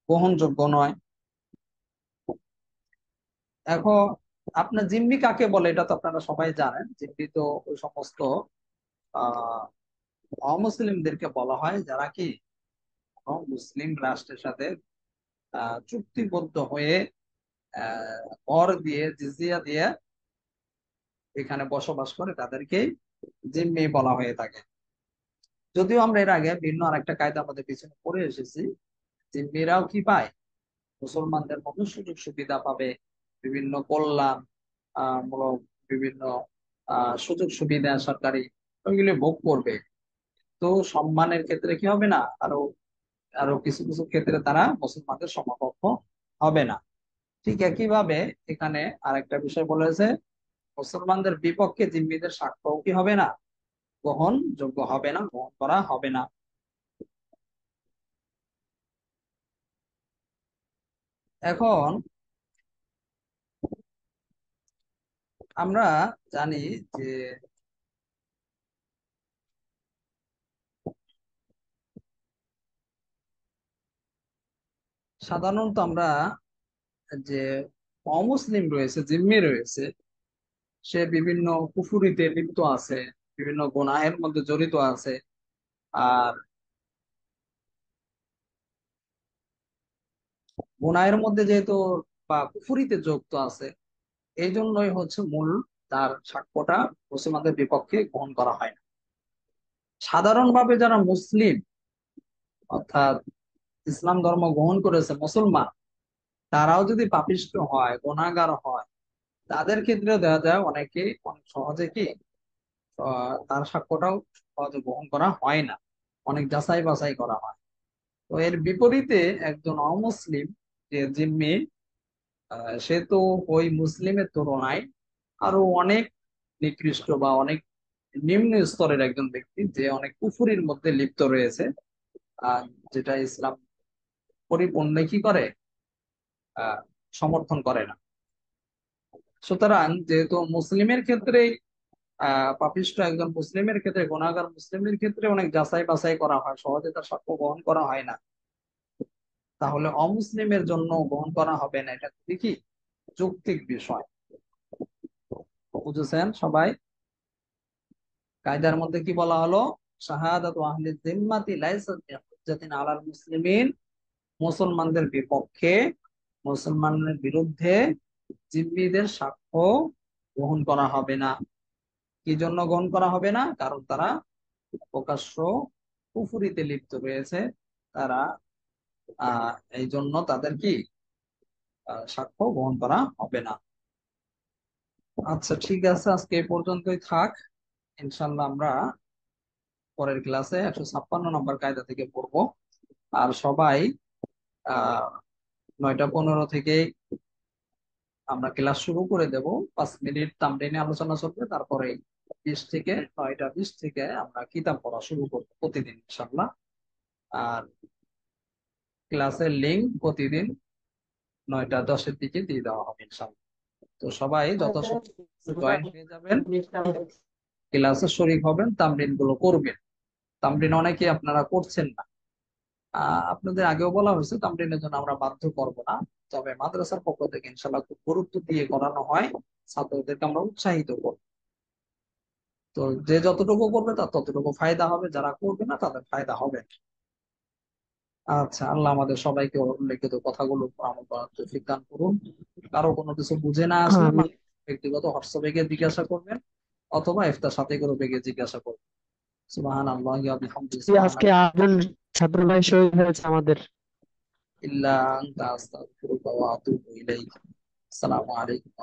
গ্রহণযোগ্য নয়। এখন আপনার জিম্মি কাকে বলে এটা তো আপনারা সবাই জানেন। জিম্মি তো ওই সমস্ত আহ অমুসলিমদেরকে বলা হয় যারা কি মুসলিম রাষ্ট্রের সাথে চুক্তিবদ্ধ হয়ে কর দিয়ে জিজিয়া দিয়ে এখানে বসবাস করে, তাদেরকে জিম্মি বলা হয়ে থাকে। যদিও আমরা এর আগে ভিন্ন আরেকটা কায়দা আমাদের পিছনে পড়ে এসেছি, জিম্মিরাও কি পায়, মুসলমানদের মতো সুযোগ সুবিধা পাবে, বিভিন্ন কল্যাণ মূলক বিভিন্ন সুযোগ সুবিধা সরকারি ওইগুলি ভোগ করবে। তো সম্মানের ক্ষেত্রে কি হবে না, আরো আরো কিছু কিছু ক্ষেত্রে তারা মুসলমানদের সমকক্ষ হবে না। ঠিক একইভাবে এখানে আরেকটা বিষয় বলেছে, মুসলমানদের বিপক্ষে জিম্মিদের সাক্ষ্য কি হবে না, গ্রহণযোগ্য হবে না, গ্রহণ করা হবে না। এখন আমরা জানি যে সাধারণত আমরা যে অমুসলিম রয়েছে, জিম্মি রয়েছে, সে বিভিন্ন কুফুরিতে লিপ্ত আছে, বিভিন্ন গুনাহের মধ্যে জড়িত আছে। আর গুনাহের মধ্যে যেহেতু বা কুফুরিতে যুক্ত আছে, এই জন্যই হচ্ছে মূল তার সাক্ষ্যটা মুসলমানদের বিপক্ষে গ্রহণ করা হয় না। সাধারণভাবে যারা মুসলিম অর্থাৎ ইসলাম ধর্ম গ্রহণ করেছে মুসলমান, তারাও যদি পাপিষ্ঠ হয়, গুনাহগার হয়, তাদের ক্ষেত্রেও দেখা যায় অনেকে অনেক সহজে কি তার সাক্ষ্যটাও সহজে গ্রহণ করা হয় না, অনেক যাচাই বাছাই করা হয়। তো এর বিপরীতে একজন অমুসলিম যে জিম্মি, সে তো ওই মুসলিমের তুলনায় আরো অনেক নিকৃষ্ট বা অনেক নিম্ন স্তরের একজন ব্যক্তি, যে অনেক কুফুরির মধ্যে লিপ্ত রয়েছে, আহ যেটা ইসলাম পরিপূর্ণ কি করে, আহ সমর্থন করে না। সুতরাং যেহেতু মুসলিমের ক্ষেত্রে পাপিষ্ঠ একজন মুসলিমের ক্ষেত্রে, গুনাহগার মুসলিমের ক্ষেত্রে অনেক যাচাই বাছাই করা হয়, সহজে তার সাক্ষ্য গ্রহণ করা হয় না, তাহলে অমুসলিমের জন্য গ্রহণ করা হবে না, এটা খুবই কি যৌক্তিক বিষয়। বুঝেছেন সবাই? কায়দার মধ্যে কি বলা হলো, শাহাদাতু আহলি যিম্মাতি লাইসাত বিহুজ্জাতিন আলাল মুসলিমিন, মুসলমানদের বিপক্ষে, মুসলমানদের বিরুদ্ধে জিম্মিদের সাক্ষ্য গ্রহণ করা হবে না। কি জন্য গ্রহণ করা হবে না? কারণ তারা প্রকাশ্য কুফুরিতে লিপ্ত রয়েছে। তারা এই জন্য তাদের কি সাক্ষ্য গ্রহণ করা হবে না। আচ্ছা ঠিক আছে, আজকে এই পর্যন্তই থাক। ইনশাল্লাহ আমরা পরের ক্লাসে 156 নম্বর কায়দা থেকে পড়বো। আর সবাই 9টা 15 থেকে আমরা ক্লাস শুরু করে দেব। 5 মিনিট তামরিনে আলোচনা চলবে, তারপরে 9টা 20 থেকে আমরা কিতাব পড়া শুরু করবো প্রতিদিন ইনশাল্লাহ। আর ক্লাসের লিঙ্ক প্রতিদিন 9টা 10-এর দিকে দিয়ে দেওয়া হবে ইনশাল্লাহ। তো সবাই যথাসময়ে জয়েন হয়ে যাবেন, ক্লাসে শরীক হবেন, তামরিন গুলো করবেন। তামরিন অনেকে আপনারা করছেন না। আপনাদের আগেও বলা হয়েছে তামরিনের জন্য আমরা বাধ্য করব না, তবে মাদ্রাসার পক্ষ থেকে ইনশাল্লাহ খুব গুরুত্ব দিয়ে করানো হয়, ছাত্রদেরকে আমরা উৎসাহিত করব। তো যে যতটুকু করবে তার ততটুকু ফায়দা হবে, যারা করবে না তাদের ফায়দা হবে না। আচ্ছা, আল্লাহ আমাদের সবাইকে উল্লেখিত কথাগুলো আমল করার তৌফিক দান করুন। কারো কোনো কিছু বুঝে না আসলে আমি ব্যক্তিগত হোয়াটসঅ্যাপে গিয়ে জিজ্ঞাসা করবেন, অথবা ইফতার সাথে করে গিয়ে জিজ্ঞাসা করবেন। সুবহানাল্লাহি ওয়া বিহামদিহি, আজকে আরেকজন ছাত্র ভাই শহীদ হয়েছে আমাদের। ইল্লা আনতা আস্তাগফিরুকা ওয়া আতুবু ইলাইক। আসসালামু আলাইকুম।